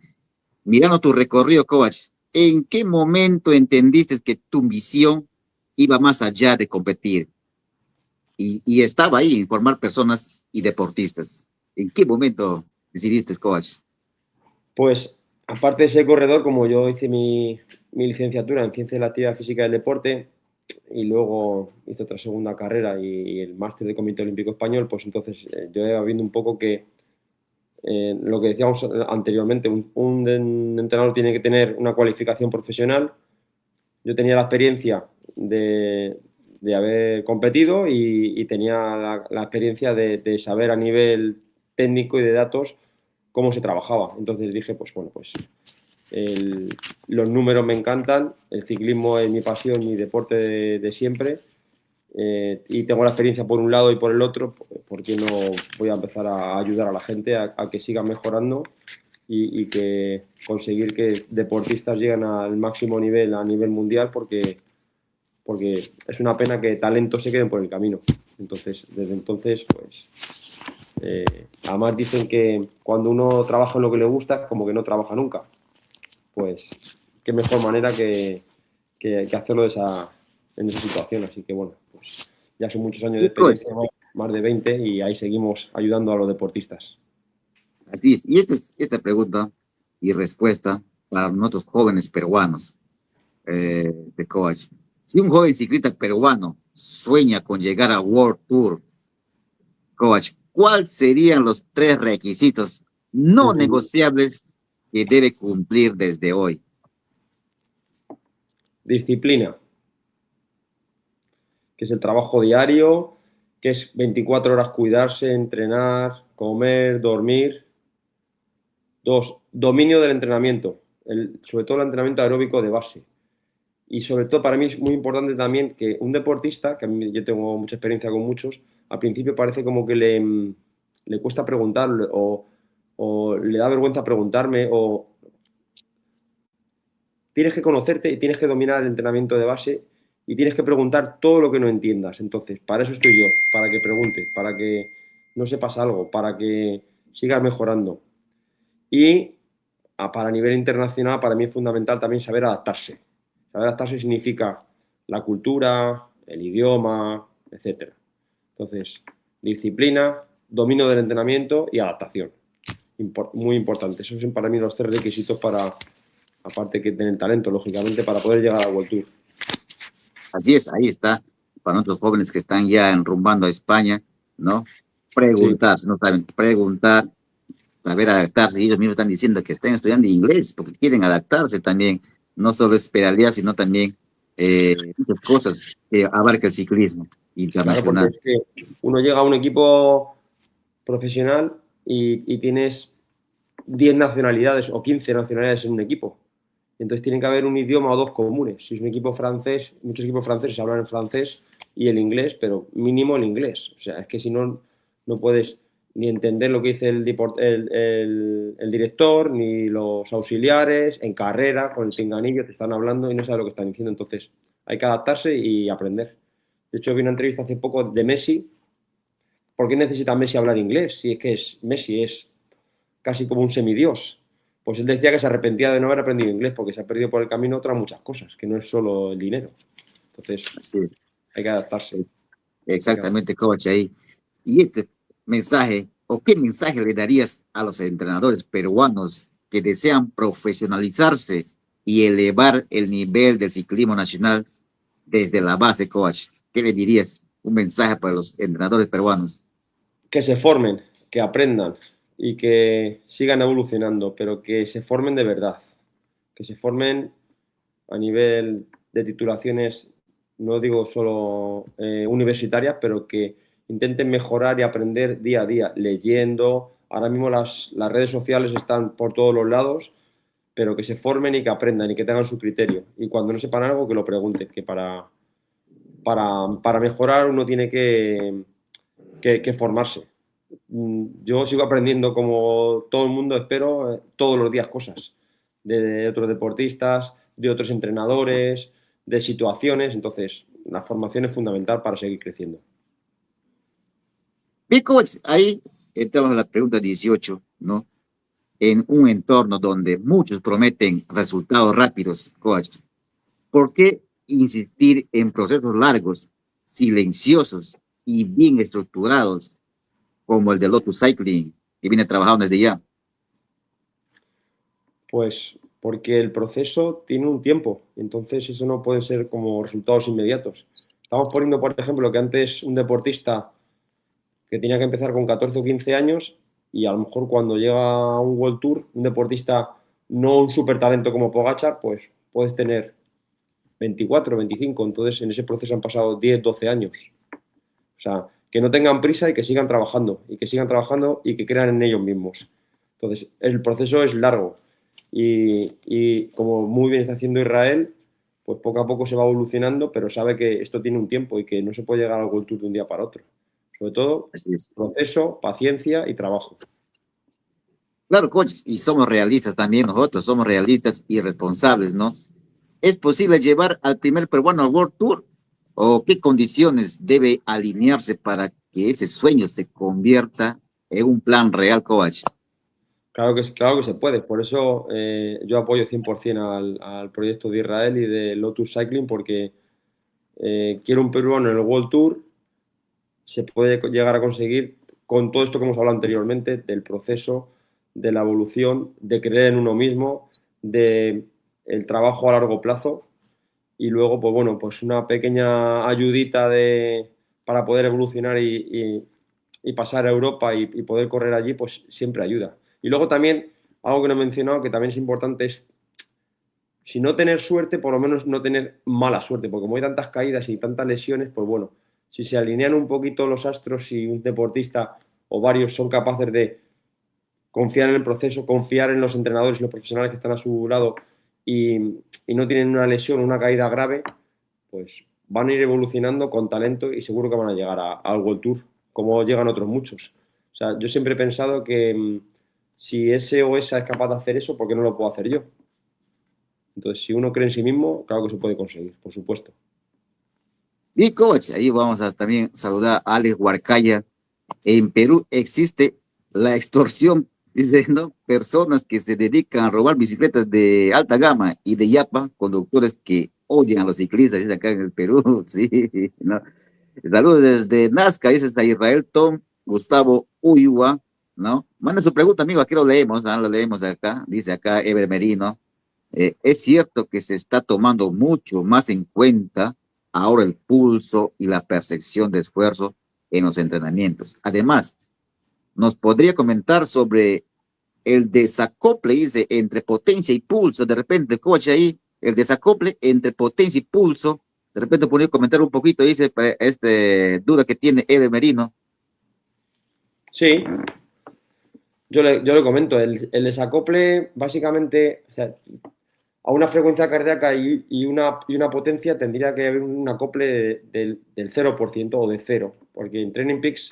Mirando tu recorrido, coach, ¿en qué momento entendiste que tu misión iba más allá de competir y estaba ahí en formar personas y deportistas? ¿En qué momento decidiste, coach? Pues aparte de ser corredor, como yo hice mi licenciatura en Ciencia de la Actividad Física y del Deporte y luego hice otra segunda carrera y el máster del Comité Olímpico Español, pues entonces yo iba viendo un poco que lo que decíamos anteriormente, un entrenador tiene que tener una cualificación profesional. Yo tenía la experiencia de haber competido y tenía la experiencia de saber a nivel técnico y de datos cómo se trabajaba. Entonces dije, pues bueno, pues los números me encantan, el ciclismo es mi pasión, mi deporte de siempre, y tengo la experiencia por un lado y por el otro, ¿por qué no voy a empezar a ayudar a la gente a que sigan mejorando y que conseguir que deportistas lleguen al máximo nivel a nivel mundial? Porque es una pena que talentos se queden por el camino. Entonces, desde entonces, pues, además dicen que cuando uno trabaja en lo que le gusta es como que no trabaja nunca. Pues qué mejor manera que hacerlo en esa situación. Así que bueno, pues ya son muchos años de Sí, coach. experiencia, más de 20, y ahí seguimos ayudando a los deportistas. Así es. Y esta pregunta y respuesta para nosotros jóvenes peruanos, de coach. Si un joven ciclista peruano sueña con llegar a World Tour, coach, ¿cuáles serían los tres requisitos no negociables que debe cumplir desde hoy? Disciplina, que es el trabajo diario, que es 24 horas cuidarse, entrenar, comer, dormir. Dos, dominio del entrenamiento, sobre todo el entrenamiento aeróbico de base. Y sobre todo para mí es muy importante también que un deportista, que a mí, yo tengo mucha experiencia con muchos, al principio parece como que le cuesta preguntarle o le da vergüenza preguntarme, o tienes que conocerte y tienes que dominar el entrenamiento de base y tienes que preguntar todo lo que no entiendas. Entonces, para eso estoy yo, para que preguntes, para que no sepas algo, para que sigas mejorando. Y para nivel internacional, para mí es fundamental también saber adaptarse. Saber adaptarse significa la cultura, el idioma, etcétera. Entonces, disciplina, dominio del entrenamiento y adaptación. Muy importante. Esos son para mí los tres requisitos para, aparte que tener talento, lógicamente, para poder llegar a la World Tour. Así es, ahí está, para nuestros jóvenes que están ya enrumbando a España, ¿no? Sí, Preguntar, si no saben, preguntar, saber adaptarse. Y ellos mismos están diciendo que están estudiando inglés porque quieren adaptarse también, no solo es pedalear, sino también muchas cosas que abarca el ciclismo claro, porque internacional. es que uno llega a un equipo profesional y tienes 10 nacionalidades o 15 nacionalidades en un equipo. Entonces tiene que haber un idioma o dos comunes. Si es un equipo francés, muchos equipos franceses hablan en francés y el inglés, pero mínimo el inglés. O sea, es que si no, no puedes ni entender lo que dice el director, ni los auxiliares, en carrera, con el pinganillo, te están hablando y no sabes lo que están diciendo. Entonces hay que adaptarse y aprender. De hecho, vi una entrevista hace poco de Messi. ¿Por qué necesita Messi hablar inglés? Si es que es Messi, es casi como un semidios. Pues él decía que se arrepentía de no haber aprendido inglés porque se ha perdido por el camino otras muchas cosas, que no es solo el dinero. Entonces, Así hay que adaptarse. es, exactamente, coach, ahí. Y este mensaje, o qué mensaje le darías a los entrenadores peruanos que desean profesionalizarse y elevar el nivel del ciclismo nacional desde la base, coach? ¿Qué le dirías? Un mensaje para los entrenadores peruanos. Que se formen, que aprendan y que sigan evolucionando, pero que se formen de verdad. Que se formen a nivel de titulaciones, no digo solo universitarias, pero que intenten mejorar y aprender día a día, leyendo. Ahora mismo las redes sociales están por todos los lados, pero que se formen y que aprendan y que tengan su criterio. Y cuando no sepan algo, que lo pregunten, que para mejorar uno tiene que formarse. Yo sigo aprendiendo como todo el mundo, espero, todos los días cosas de otros deportistas, de otros entrenadores, de situaciones. Entonces, la formación es fundamental para seguir creciendo. Bien, coach, ahí entramos a la pregunta 18, ¿no? En un entorno donde muchos prometen resultados rápidos, coach, ¿por qué insistir en procesos largos, silenciosos y bien estructurados como el de Lotus Cycling, que viene trabajando desde ya? Pues porque el proceso tiene un tiempo, entonces eso no puede ser como resultados inmediatos. Estamos poniendo, por ejemplo, que antes un deportista que tenía que empezar con 14 o 15 años y a lo mejor cuando llega a un World Tour, un deportista no un súper talento como Pogacar, pues puedes tener 24, 25, entonces en ese proceso han pasado 10, 12 años. O sea, que no tengan prisa y que sigan trabajando, y que sigan trabajando y que crean en ellos mismos. Entonces, el proceso es largo y como muy bien está haciendo Israel, pues poco a poco se va evolucionando, pero sabe que esto tiene un tiempo y que no se puede llegar al World Tour de un día para otro. Sobre todo, Así es. proceso, paciencia y trabajo. Claro, coach, y somos realistas también nosotros, somos realistas y responsables, ¿no? ¿Es posible llevar al primer peruano al World Tour? ¿O qué condiciones debe alinearse para que ese sueño se convierta en un plan real, coach? Claro que se puede. Por eso yo apoyo 100% al proyecto de Israel y de Lotus Cycling, porque quiero un peruano en el World Tour, se puede llegar a conseguir con todo esto que hemos hablado anteriormente, del proceso, de la evolución, de creer en uno mismo, de el trabajo a largo plazo y luego, pues bueno, pues una pequeña ayudita para poder evolucionar y pasar a Europa y poder correr allí, pues siempre ayuda. Y luego también, algo que no he mencionado, que también es importante, es si no tener suerte, por lo menos no tener mala suerte, porque como hay tantas caídas y tantas lesiones, pues bueno, si se alinean un poquito los astros y un deportista o varios son capaces de confiar en el proceso, confiar en los entrenadores y los profesionales que están a su lado y no tienen una lesión, una caída grave, pues van a ir evolucionando con talento y seguro que van a llegar al World Tour, como llegan otros muchos. O sea, yo siempre he pensado que si ese o esa es capaz de hacer eso, ¿por qué no lo puedo hacer yo? Entonces, si uno cree en sí mismo, claro que se puede conseguir, por supuesto. Y coach, ahí vamos a también saludar a Alex Huarcaya. En Perú existe la extorsión, dice, ¿no? Personas que se dedican a robar bicicletas de alta gama y de Yapa, conductores que odian a los ciclistas, dice acá en el Perú, sí, ¿no? Saludos desde Nazca, dice a Israel Tom Gustavo Uyua, ¿no? Manda su pregunta, amigo, aquí lo leemos, ¿no? Lo leemos acá, dice acá Ever Merino. Es cierto que se está tomando mucho más en cuenta ahora el pulso y la percepción de esfuerzo en los entrenamientos. Además, nos podría comentar sobre el desacople, dice, entre potencia y pulso. De repente, coach, ahí, el desacople entre potencia y pulso. De repente podría comentar un poquito, dice, duda que tiene Eve Merino. Sí, yo le comento, el desacople básicamente, o sea, a una frecuencia cardíaca y una potencia tendría que haber un acople del 0% o de cero, porque en Training Peaks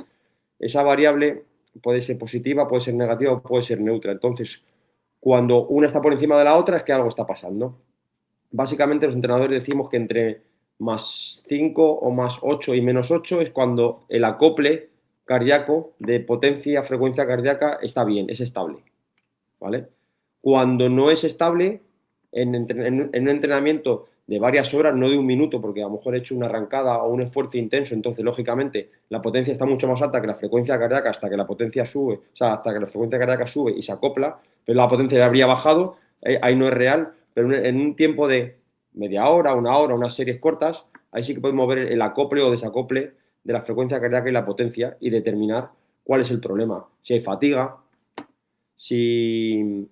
esa variable puede ser positiva, puede ser negativa o puede ser neutra. Entonces, cuando una está por encima de la otra es que algo está pasando. Básicamente los entrenadores decimos que entre más 5 o más 8 y menos 8 es cuando el acople cardíaco de potencia, frecuencia cardíaca está bien, es estable. ¿Vale? Cuando no es estable, en un entrenamiento de varias horas, no de un minuto, porque a lo mejor he hecho una arrancada o un esfuerzo intenso, entonces lógicamente la potencia está mucho más alta que la frecuencia cardíaca hasta que la potencia sube, o sea, hasta que la frecuencia cardíaca sube y se acopla, pero la potencia ya habría bajado, ahí no es real, pero en un tiempo de media hora, unas series cortas, ahí sí que podemos ver el acople o desacople de la frecuencia cardíaca y la potencia y determinar cuál es el problema. Si hay fatiga, si,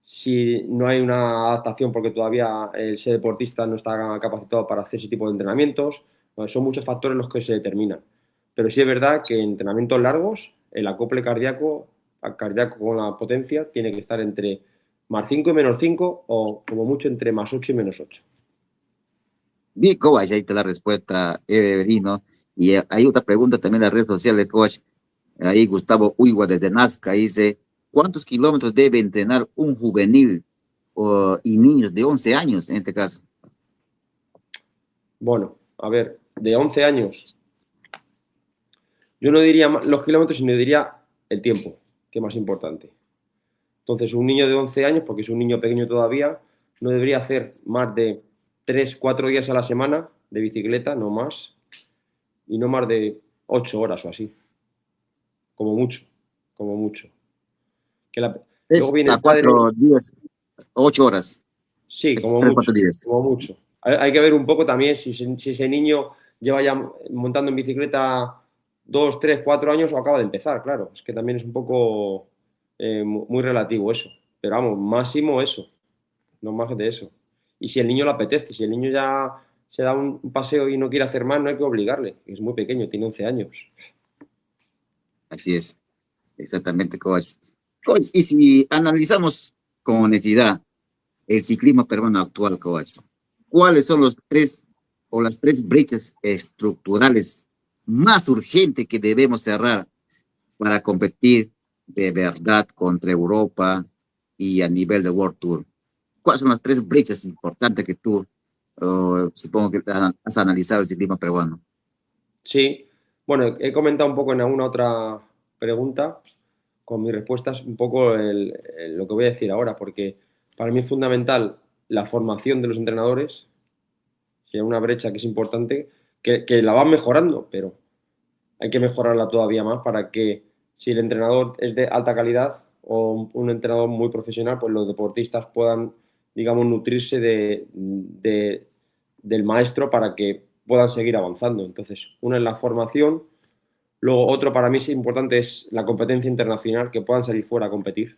si no hay una adaptación porque todavía ese deportista no está capacitado para hacer ese tipo de entrenamientos. Bueno, son muchos factores los que se determinan. Pero sí es verdad que en entrenamientos largos el acople cardíaco con la potencia tiene que estar entre más 5 y menos 5 o como mucho entre más 8 y menos 8. Bien, coach, ahí está la respuesta, Eve Merino. Y hay otra pregunta también en las redes sociales, coach. Ahí Gustavo Uywa desde Nazca dice, ¿cuántos kilómetros debe entrenar un juvenil y niños de 11 años en este caso? Bueno, a ver, de 11 años, yo no diría los kilómetros, sino diría el tiempo, que es más importante. Entonces, un niño de 11 años, porque es un niño pequeño todavía, no debería hacer más de 3 4 días a la semana de bicicleta, no más, y no más de 8 horas o así, como mucho, como mucho. Luego Es viene a el padre, 4 días, 8 horas. sí, Es como 3, 4 mucho, días. como mucho. Hay que ver un poco también si ese niño lleva ya montando en bicicleta 2, 3, 4 años o acaba de empezar, claro. Es que también es un poco muy relativo eso. Pero vamos, máximo eso, no más de eso. Y si el niño le apetece, si el niño ya se da un paseo y no quiere hacer más, no hay que obligarle. Es muy pequeño, tiene 11 años. Así es, exactamente, coach. Coach, y si analizamos con honestidad el ciclismo peruano actual, coach, ¿cuáles son los tres o las tres brechas estructurales más urgentes que debemos cerrar para competir de verdad contra Europa y a nivel de World Tour? ¿Cuáles son las tres brechas importantes que tú, supongo que has analizado el ciclismo peruano? Sí, bueno, he comentado un poco en alguna otra pregunta con mis respuestas un poco lo que voy a decir ahora, porque para mí es fundamental la formación de los entrenadores, que es una brecha que es importante, que la van mejorando, pero hay que mejorarla todavía más para que si el entrenador es de alta calidad o un entrenador muy profesional, pues los deportistas puedan, digamos, nutrirse del maestro para que puedan seguir avanzando. Entonces, una es la formación, luego otro para mí es importante es la competencia internacional, que puedan salir fuera a competir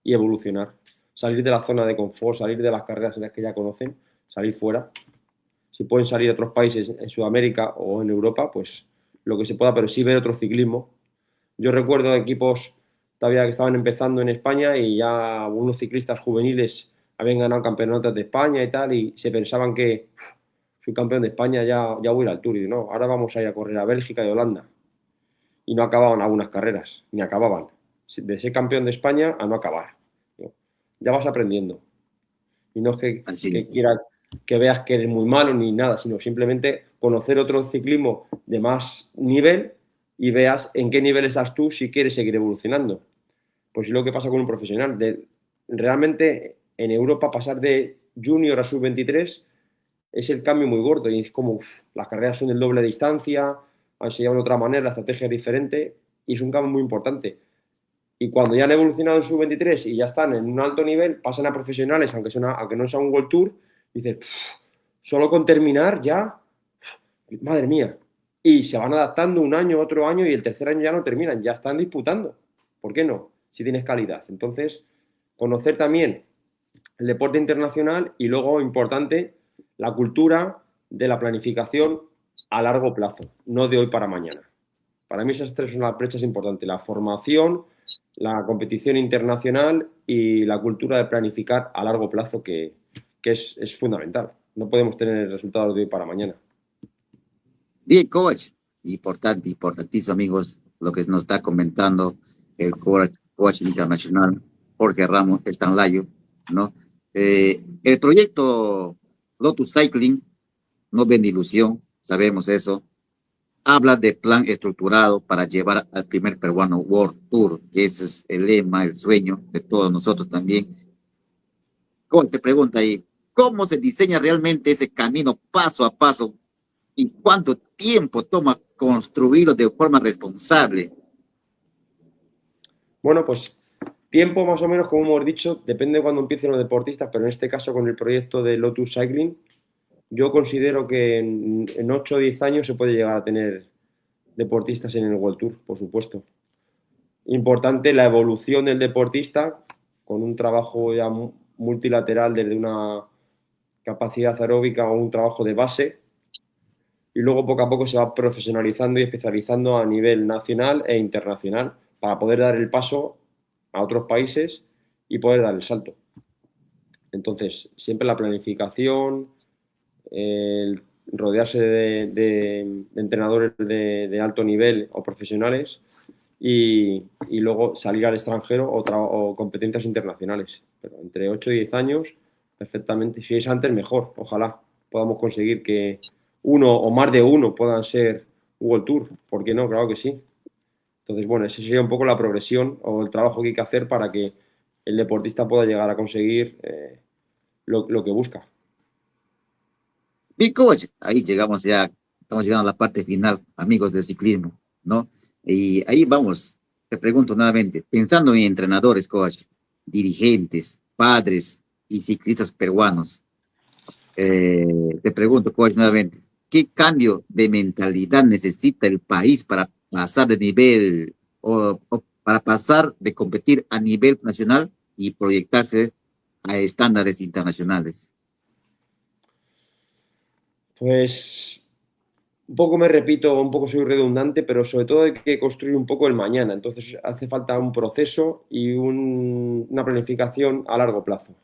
y evolucionar, salir de la zona de confort, salir de las carreras en las que ya conocen, salir fuera. Si pueden salir a otros países en Sudamérica o en Europa, pues lo que se pueda, pero sí ver otro ciclismo. Yo recuerdo equipos todavía que estaban empezando en España y ya unos ciclistas juveniles habían ganado campeonatos de España y tal, y se pensaban que soy campeón de España, ya voy al Tour. Y no, ahora vamos a ir a correr a Bélgica y Holanda. Y no acababan algunas carreras, ni acababan. De ser campeón de España a no acabar. Ya vas aprendiendo. Y no es Así que es. quieras que veas que eres muy malo ni nada, sino simplemente conocer otro ciclismo de más nivel y veas en qué nivel estás tú si quieres seguir evolucionando. Pues es lo que pasa con un profesional. Realmente en Europa pasar de junior a sub-23 es el cambio muy gordo y es como las carreras son el doble de distancia, se llevan de otra manera, la estrategia es diferente y es un cambio muy importante. Y cuando ya han evolucionado en sub-23 y ya están en un alto nivel, pasan a profesionales, aunque no sea un World Tour, y dices, solo con terminar ya, madre mía. Y se van adaptando un año, otro año, y el tercer año ya no terminan, ya están disputando. ¿Por qué no? Si tienes calidad. Entonces, conocer también el deporte internacional y luego, importante, la cultura de la planificación a largo plazo, no de hoy para mañana. Para mí esas tres son las brechas importantes, la formación, la competición internacional y la cultura de planificar a largo plazo, que es fundamental. No podemos tener resultados de hoy para mañana. Bien, coach. Importante, importantísimo, amigos, lo que nos está comentando el coach internacional Jorge Ramos Estanlayo, ¿no? El proyecto Lotus Cycling no vende ilusión, sabemos eso. Habla de plan estructurado para llevar al primer peruano World Tour, que ese es el lema, el sueño de todos nosotros también. Coach, te pregunta ahí, ¿cómo se diseña realmente ese camino paso a paso y cuánto tiempo toma construirlo de forma responsable? Bueno, pues tiempo más o menos, como hemos dicho, depende de cuándo empiecen los deportistas, pero en este caso con el proyecto de Lotus Cycling, yo considero que en 8 o 10 años se puede llegar a tener deportistas en el World Tour, por supuesto. Importante la evolución del deportista con un trabajo ya multilateral desde una capacidad aeróbica o un trabajo de base y luego poco a poco se va profesionalizando y especializando a nivel nacional e internacional para poder dar el paso a otros países y poder dar el salto. Entonces, siempre la planificación, el rodearse de entrenadores de alto nivel o profesionales y luego salir al extranjero o competencias internacionales. Pero entre 8 y 10 años, perfectamente. Si es antes, mejor. Ojalá podamos conseguir que uno o más de uno puedan ser World Tour. ¿Por qué no? Claro que sí. Entonces, bueno, esa sería un poco la progresión o el trabajo que hay que hacer para que el deportista pueda llegar a conseguir lo que busca. Bien, coach, ahí llegamos ya, estamos llegando a la parte final, amigos del ciclismo, ¿no? Y ahí vamos, te pregunto nuevamente, pensando en entrenadores, coach, dirigentes, padres y ciclistas peruanos, te pregunto, coach, nuevamente, ¿qué cambio de mentalidad necesita el país para pasar de nivel o para pasar de competir a nivel nacional y proyectarse a estándares internacionales? Pues un poco me repito, un poco soy redundante, pero sobre todo hay que construir un poco el mañana. Entonces hace falta un proceso y una planificación a largo plazo.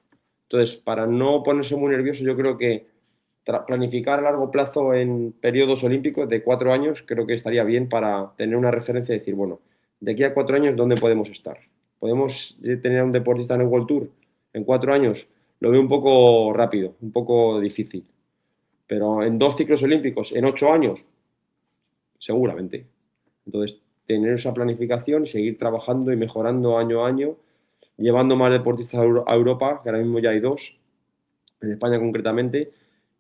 Entonces, para no ponerse muy nervioso, yo creo que planificar a largo plazo en periodos olímpicos de 4 años creo que estaría bien para tener una referencia y decir, bueno, de aquí a 4 años, ¿dónde podemos estar? ¿Podemos tener un deportista en el World Tour en 4 años? Lo veo un poco rápido, un poco difícil. Pero en 2 ciclos olímpicos, en 8 años, seguramente. Entonces, tener esa planificación y seguir trabajando y mejorando año a año, llevando más deportistas a Europa, que ahora mismo ya hay dos, en España concretamente,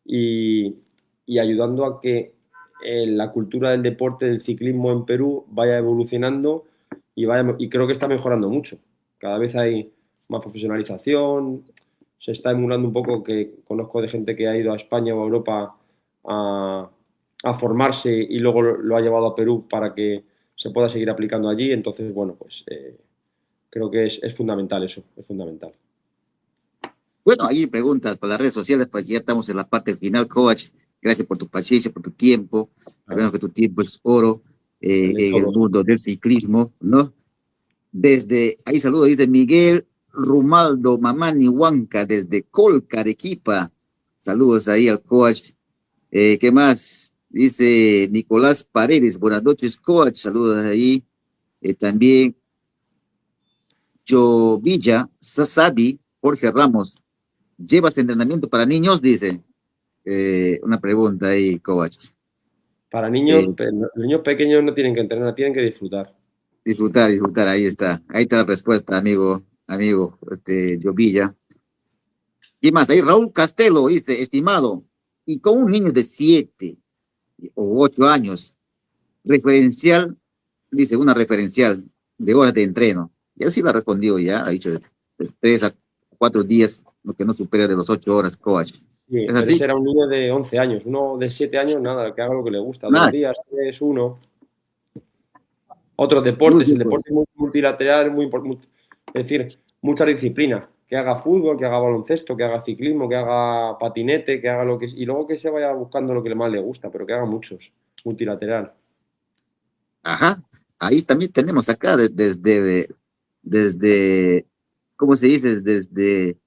y, y ayudando a que la cultura del deporte, del ciclismo en Perú vaya evolucionando y creo que está mejorando mucho. Cada vez hay más profesionalización, se está emulando un poco, que conozco de gente que ha ido a España o a Europa a, a formarse y luego lo ha llevado a Perú para que se pueda seguir aplicando allí. Entonces, bueno, pues creo que es fundamental eso, es fundamental. Bueno, ahí preguntas para las redes sociales, porque ya estamos en la parte final, coach. Gracias por tu paciencia, por tu tiempo. Nada, Sabemos que tu tiempo es oro el de en el todos. mundo del ciclismo, ¿no? Desde, ahí saludo, dice Miguel Rumaldo Mamani Huanca, desde Colca, Arequipa. Saludos ahí al coach. ¿Qué más? Dice Nicolás Paredes, buenas noches, coach. Saludos ahí. También Jovilla Sasabi, Jorge Ramos. ¿Llevas entrenamiento para niños? Dice. Una pregunta ahí, coach. Para niños, Eh, los niños pequeños no tienen que entrenar, tienen que disfrutar. disfrutar, disfrutar, ahí está. Ahí está la respuesta, amigo, Jovilla. ¿Y más? Ahí Raúl Castelo dice, estimado, y con un niño de 7 o 8 años, referencial, dice, una referencial de horas de entreno. Y así la respondió ya, ha dicho de 3 a 4 días, lo que no supera de los 8 horas, coach. Sí, ¿Es pero ese así? era un niño de 11 años. Uno de 7 años, nada, que haga lo que le gusta. Dos Nada, días, tres, uno. Otros muy deportes, el bien, pues. deporte es muy multilateral, es decir, muchas disciplinas. Que haga fútbol, que haga baloncesto, que haga ciclismo, que haga patinete, que haga lo que... Y luego que se vaya buscando lo que más le gusta, pero que haga muchos. Multilateral. Ajá, ahí también tenemos acá desde, ¿cómo se dice? Desde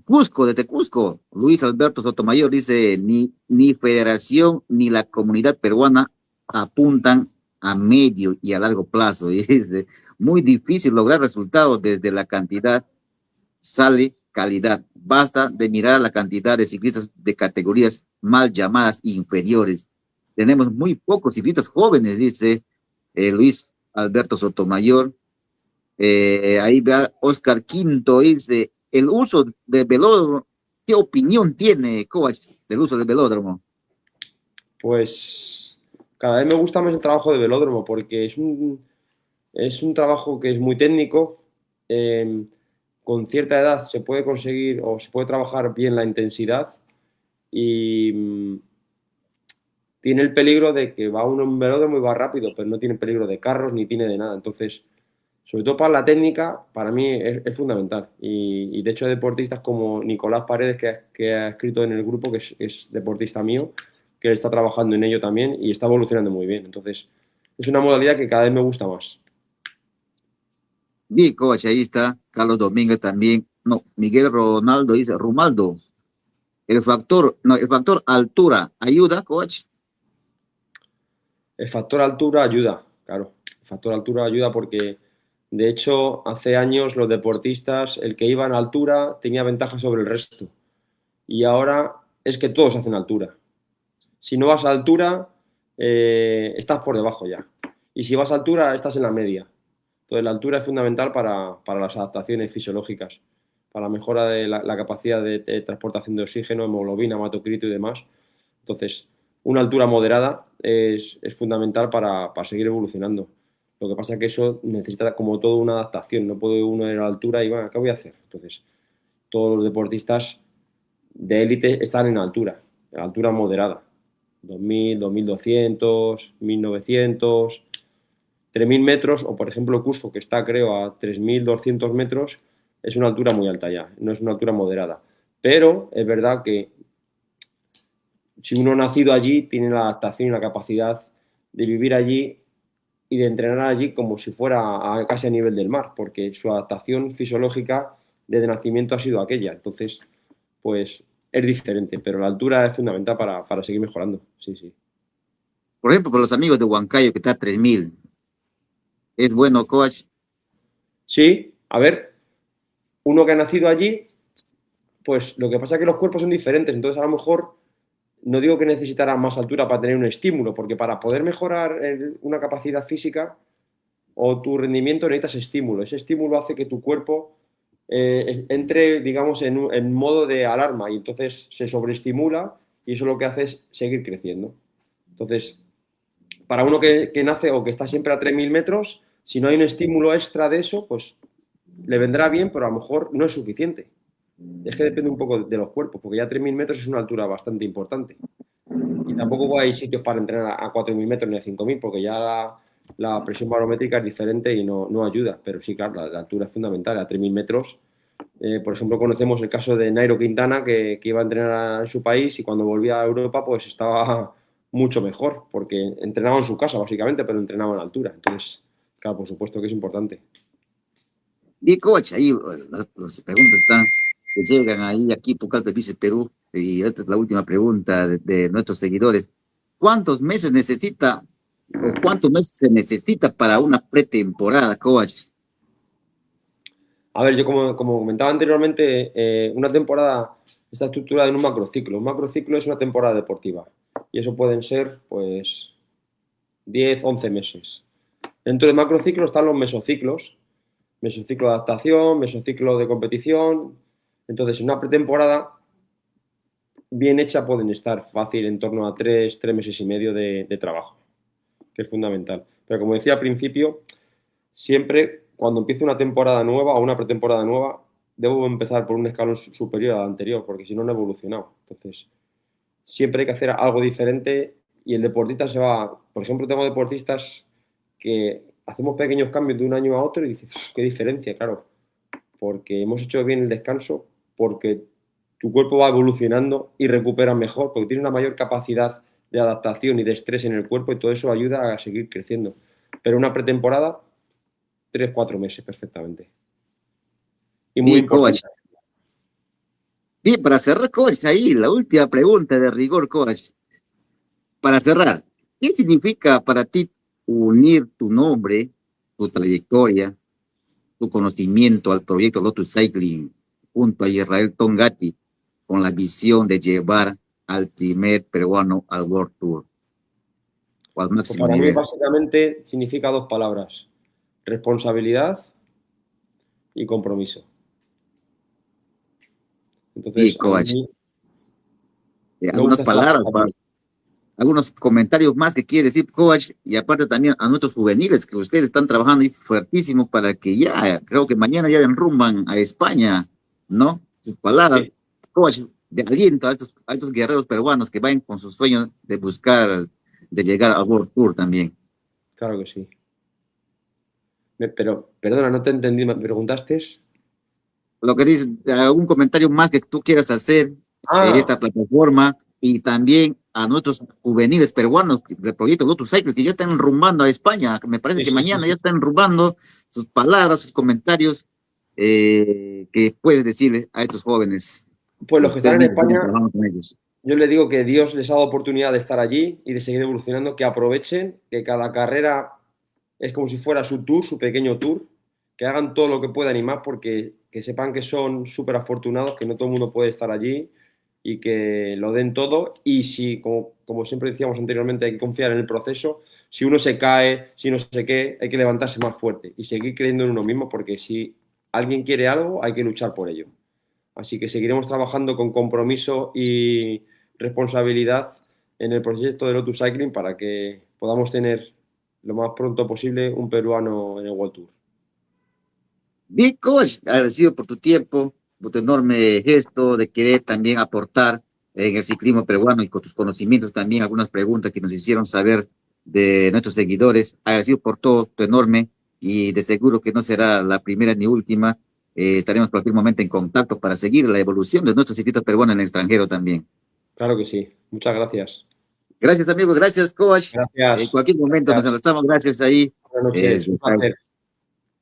Cusco, desde Cusco. Luis Alberto Sotomayor dice, ni federación ni la comunidad peruana apuntan a medio y a largo plazo. Y dice, muy difícil lograr resultados desde la cantidad, sale calidad. Basta de mirar la cantidad de ciclistas de categorías mal llamadas inferiores. Tenemos muy pocos ciclistas jóvenes, dice Luis Alberto Sotomayor. Ahí va Oscar Quinto, dice, el uso del velódromo, ¿qué opinión tiene Kovacs del uso del velódromo? Pues cada vez me gusta más el trabajo de velódromo porque es un trabajo que es muy técnico. eh, con cierta edad se puede conseguir o se puede trabajar bien la intensidad y tiene el peligro de que va uno en un velódromo y va rápido, pero no tiene peligro de carros ni tiene de nada. Entonces, sobre todo para la técnica, para mí es fundamental. Y de hecho hay deportistas como Nicolás Paredes, que ha escrito en el grupo, que es deportista mío, que está trabajando en ello también y está evolucionando muy bien. Entonces, es una modalidad que cada vez me gusta más. Bien, Kovacs, ahí está. Carlos Domínguez también. No, Miguel Ronaldo dice, Rumaldo, el factor altura, ¿ayuda, Kovacs? El factor altura ayuda, claro. El factor altura ayuda porque, de hecho, hace años los deportistas, el que iba en altura tenía ventaja sobre el resto. Y ahora es que todos hacen altura. Si no vas a altura, estás por debajo ya. Y si vas a altura, estás en la media. Entonces, la altura es fundamental para las adaptaciones fisiológicas, para la mejora de la capacidad de transportación de oxígeno, hemoglobina, hematocrito y demás. Entonces, una altura moderada es fundamental para seguir evolucionando. Lo que pasa es que eso necesita como todo una adaptación. No puede uno ir a la altura y, bueno, ¿qué voy a hacer? Entonces, todos los deportistas de élite están en altura moderada. 2000, 2200, 1900. 3.000 metros, o por ejemplo Cusco, que está creo a 3.200 metros, es una altura muy alta ya, no es una altura moderada. Pero es verdad que si uno ha nacido allí, tiene la adaptación y la capacidad de vivir allí y de entrenar allí como si fuera casi a nivel del mar, porque su adaptación fisiológica desde nacimiento ha sido aquella. Entonces, pues es diferente, pero la altura es fundamental para seguir mejorando. Sí, sí. Por ejemplo, por los amigos de Huancayo que está a 3000, es bueno, coach. Sí, a ver, uno que ha nacido allí, pues lo que pasa es que los cuerpos son diferentes, entonces a lo mejor no digo que necesitará más altura para tener un estímulo, porque para poder mejorar una capacidad física o tu rendimiento necesitas estímulo. Ese estímulo hace que tu cuerpo entre, digamos, en modo de alarma y entonces se sobreestimula y eso lo que hace es seguir creciendo. Entonces, para uno que nace o que está siempre a 3.000 metros, si no hay un estímulo extra de eso, pues le vendrá bien, pero a lo mejor no es suficiente. Es que depende un poco de los cuerpos, porque ya 3.000 metros es una altura bastante importante. Y tampoco hay sitios para entrenar a 4.000 metros ni a 5.000, porque ya la presión barométrica es diferente y no ayuda. Pero sí, claro, la altura es fundamental. A 3.000 metros, por ejemplo, conocemos el caso de Nairo Quintana, que iba a entrenar en su país y cuando volvía a Europa, pues estaba mucho mejor, porque entrenaba en su casa, básicamente, pero entrenaba en altura. Entonces, claro, por supuesto que es importante. Bien, coach, ahí las preguntas están, que llegan ahí, aquí, Pucallpa, Vice Perú, y esta es la última pregunta de nuestros seguidores. ¿Cuántos meses necesita o cuántos meses se necesita para una pretemporada, coach? A ver, yo como comentaba anteriormente, una temporada está estructurada en un macrociclo. Un macrociclo es una temporada deportiva y eso pueden ser, pues, 10, 11 meses. Dentro del macrociclo están los mesociclos, mesociclo de adaptación, mesociclo de competición. Entonces, en una pretemporada bien hecha pueden estar fácil en torno a 3 meses y medio de trabajo, que es fundamental. Pero como decía al principio, siempre cuando empiezo una temporada nueva o una pretemporada nueva, debo empezar por un escalón superior al anterior, porque si no, no he evolucionado. Entonces, siempre hay que hacer algo diferente y el deportista se va. Por ejemplo, tengo deportistas que hacemos pequeños cambios de un año a otro y dices, qué diferencia, claro, porque hemos hecho bien el descanso, porque tu cuerpo va evolucionando y recupera mejor, porque tiene una mayor capacidad de adaptación y de estrés en el cuerpo y todo eso ayuda a seguir creciendo. Pero una pretemporada 3, 4 meses perfectamente. Y muy Bien, coach. importante. Bien, para cerrar, coach, ahí la última pregunta de rigor, coach. Para cerrar, ¿qué significa para ti unir tu nombre, tu trayectoria, tu conocimiento al proyecto Lotus Cycling junto a Israel Tongati con la visión de llevar al primer peruano al World Tour o al Pues máximo para mí nivel? básicamente significa dos palabras, responsabilidad y compromiso. Y Entonces, a coach, mí me algunas gusta estar palabras, allí. algunos comentarios más que quiere decir coach y aparte también a nuestros juveniles que ustedes están trabajando ahí fuertísimo para que ya, creo que mañana ya enrumban a España, ¿no? Sus palabras, Sí, coach, de aliento a estos guerreros peruanos que vayan con sus sueños de buscar, de llegar al World Tour también. claro que sí. Pero, perdona, no te entendí, me preguntaste. Lo que dices, algún comentario más que tú quieras hacer de Ah, esta plataforma y también a nuestros juveniles peruanos del proyecto Lotus Cycle que ya están rumbando a España. Me parece sí, que sí, sí, mañana ya sí. están rumbando sus palabras, sus comentarios que puedes decirle a estos jóvenes Pues que los que están ustedes en mismos vienen España, trabajando con ellos. yo les digo que Dios les ha dado oportunidad de estar allí y de seguir evolucionando, que aprovechen, que cada carrera es como si fuera su tour, su pequeño tour, que hagan todo lo que puedan y más porque que sepan que son súper afortunados, que no todo el mundo puede estar allí y que lo den todo y si, como siempre decíamos anteriormente, hay que confiar en el proceso, si uno se cae, si no sé qué, hay que levantarse más fuerte y seguir creyendo en uno mismo porque si alguien quiere algo, hay que luchar por ello. Así que seguiremos trabajando con compromiso y responsabilidad en el proyecto de Lotus Cycling para que podamos tener lo más pronto posible un peruano en el World Tour. Bien, coach, agradecido por tu tiempo, por tu enorme gesto de querer también aportar en el ciclismo peruano y con tus conocimientos también algunas preguntas que nos hicieron saber de nuestros seguidores. Agradecido por todo tu enorme y de seguro que no será la primera ni última. Estaremos en cualquier momento en contacto para seguir la evolución de nuestros ciclistas peruanos en el extranjero también. Claro que sí. Muchas gracias. Gracias, amigos. Gracias, coach. En Gracias. cualquier momento nos Gracias. enlazamos. Gracias ahí. Buenas Eh, noches. Un placer.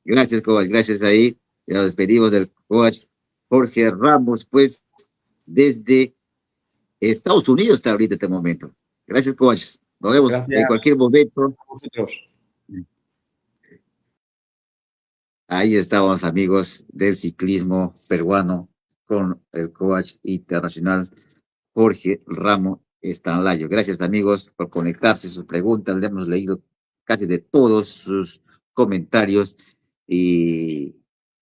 gracias, coach. Gracias ahí. Ya nos despedimos del coach Jorge Ramos, pues, desde Estados Unidos está ahorita este momento. Gracias, coach. Nos vemos en Gracias cualquier momento. a vosotros. Ahí estábamos, amigos del ciclismo peruano, con el coach internacional Jorge Ramos Estanlayo. Gracias, amigos, por conectarse, sus preguntas. Le hemos leído casi de todos sus comentarios y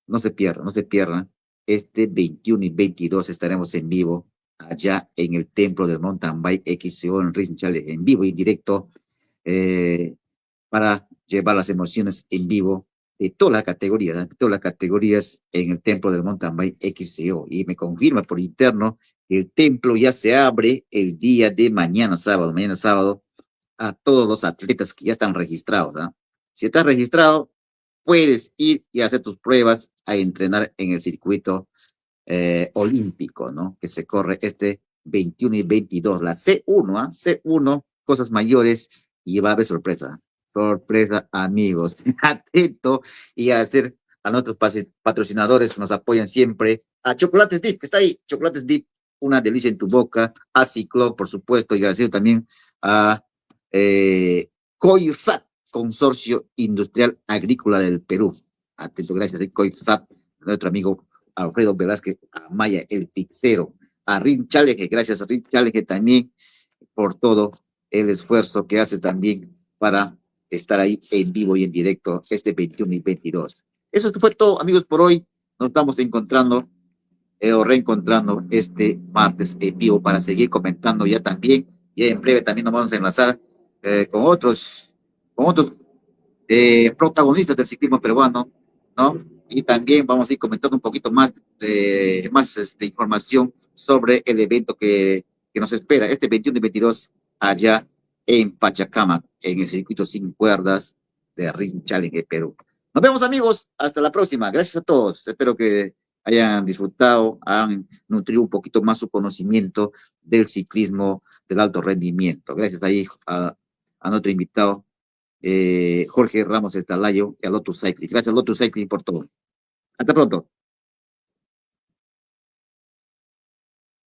no se pierdan. Este 21 y 22 estaremos en vivo allá en el templo del Mountain Bike XCO en Racing Challenge, en vivo y en directo, eh, para llevar las emociones en vivo de de todas las categorías en el templo del Mountain Bike XCO. Y me confirma por interno que el templo ya se abre el día de mañana sábado, a todos los atletas que ya están registrados. ¿Ah? Si estás registrado, puedes ir y hacer tus pruebas a entrenar en el circuito olímpico, ¿no? Que se corre este 21 y 22, la C1, ¿ah? C1, cosas mayores, y va a haber sorpresa. Sorpresa, amigos. Atento y a hacer a nuestros patrocinadores que nos apoyan siempre. A Chocolates Dip, que está ahí. Chocolates Dip, una delicia en tu boca. A Ciclón, por supuesto, y agradecido también a COIRSAT, Consorcio Industrial Agrícola del Perú. Atento, gracias a COIRSAT, nuestro amigo Alfredo Velázquez Amaya, el Pixero, a Rin Challenge, gracias a Rin Challenge también por todo el esfuerzo que hace también para estar ahí en vivo y en directo este 21 y 22. Eso fue todo, amigos, por hoy. Nos estamos encontrando o reencontrando este martes en vivo para seguir comentando ya también. Y en breve también nos vamos a enlazar con otros protagonistas del ciclismo peruano, ¿no? Y también vamos a ir comentando un poquito más de información sobre el evento que nos espera este 21 y 22 allá en Pachacama, en el circuito sin cuerdas de Ring Challenge de Perú. Nos vemos, amigos, hasta la próxima. Gracias a todos. Espero que hayan disfrutado, han nutrido un poquito más su conocimiento del ciclismo del alto rendimiento. Gracias ahí a nuestro invitado Jorge Ramos Estalayo y a Lotus Cycling. Gracias, Lotus Cycling, por todo. Hasta pronto.